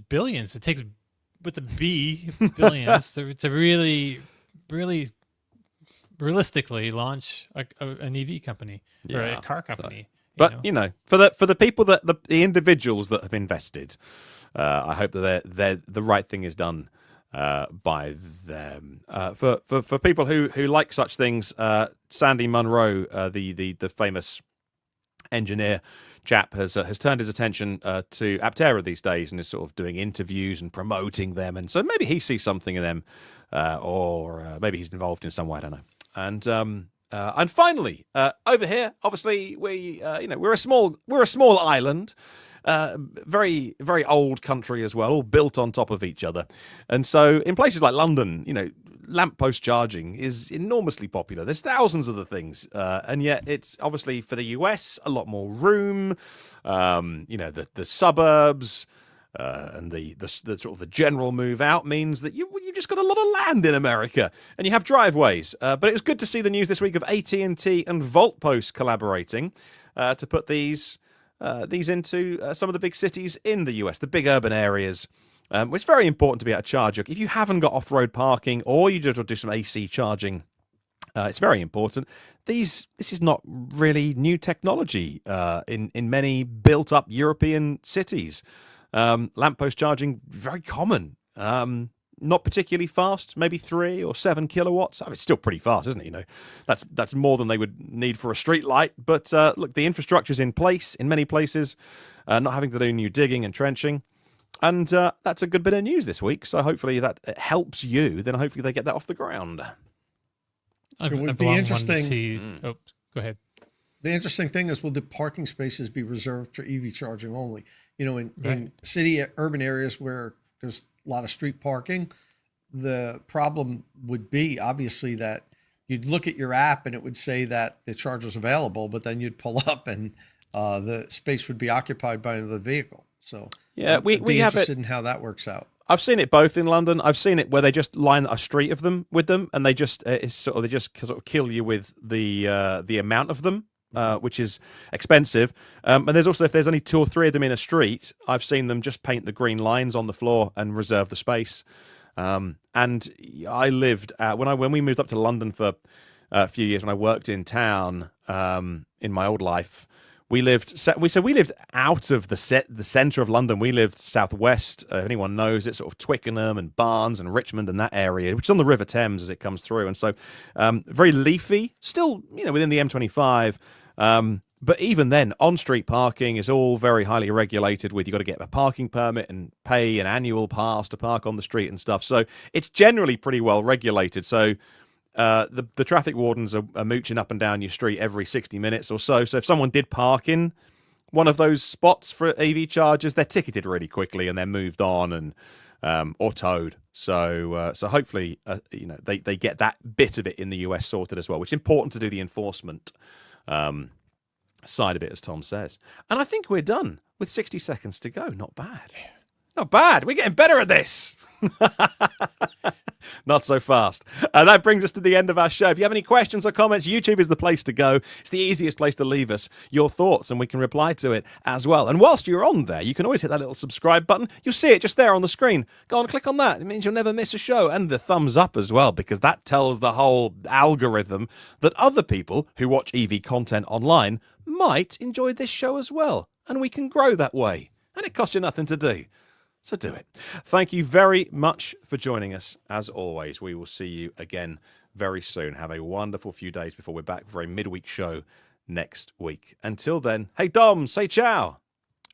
billions. It takes, with the B, billions to really, really realistically launch an EV company or a car company. But for the people the individuals that have invested, I hope that the right thing is done by them. For people who like such things, Sandy Munro, the famous engineer chap, has turned his attention to Aptera these days and is sort of doing interviews and promoting them, and so maybe he sees something in them, or maybe he's involved in some way. I don't know. And finally, over here, obviously we're a small island. Very, very old country as well, all built on top of each other. And so in places like London, lamppost charging is enormously popular. There's thousands of the things, and yet it's obviously, for the US, a lot more room. The suburbs and the sort of the general move out means that you just got a lot of land in America, and you have driveways. But it was good to see the news this week of AT&T and Voltpost collaborating to put these into some of the big cities in the US, the big urban areas. It's very important to be able to charge. If you haven't got off-road parking, or you just want to do some AC charging, it's very important. This is not really new technology in many built-up European cities. Lamppost charging, very common. Not particularly fast, maybe 3 or 7 kilowatts. I mean, it's still pretty fast, isn't it? That's more than they would need for a street light. But look, the infrastructure's in place in many places, not having to do new digging and trenching. And that's a good bit of news this week. So hopefully that helps you. Then hopefully they get that off the ground. It would be interesting. Oh, go ahead. The interesting thing is, will the parking spaces be reserved for EV charging only? In city, urban areas where there's a lot of street parking, the problem would be obviously that you'd look at your app and it would say that the charger's available, but then you'd pull up and the space would be occupied by another vehicle. So yeah, we have interested in how that works out. I've seen it both in London. I've seen it where they just line a street of them with them, and they just they just sort of kill you with the amount of them, which is expensive. And there's also, if there's only 2 or 3 of them in a street, I've seen them just paint the green lines on the floor and reserve the space. And I lived when we moved up to London for a few years, when I worked in town in my old life. We lived out of the centre of London. We lived southwest. If anyone knows it, sort of Twickenham and Barnes and Richmond and that area, which is on the River Thames as it comes through. And so very leafy, still within the M25. But even then, on-street parking is all very highly regulated. You've got to get a parking permit and pay an annual pass to park on the street and stuff. So it's generally pretty well regulated. So the traffic wardens are mooching up and down your street every 60 minutes or so. So if someone did park in one of those spots for EV chargers, they're ticketed really quickly and they're moved on and or towed. So hopefully they get that bit of it in the US sorted as well, which is important to do the enforcement side of it, as Tom says. And I think we're done with 60 seconds to go. Not bad. Not bad. We're getting better at this. Not so fast. That brings us to the end of our show. If you have any questions or comments, YouTube is the place to go. It's the easiest place to leave us your thoughts, and we can reply to it as well. And whilst you're on there, you can always hit that little subscribe button. You'll see it just there on the screen. Go on, click on that. It means you'll never miss a show. And the thumbs up as well, because that tells the whole algorithm that other people who watch EV content online might enjoy this show as well. And we can grow that way. and it costs you nothing to do. So do it. Thank you very much for joining us. As always, we will see you again very soon. Have a wonderful few days before we're back for a midweek show next week. Until then, hey Dom, say ciao.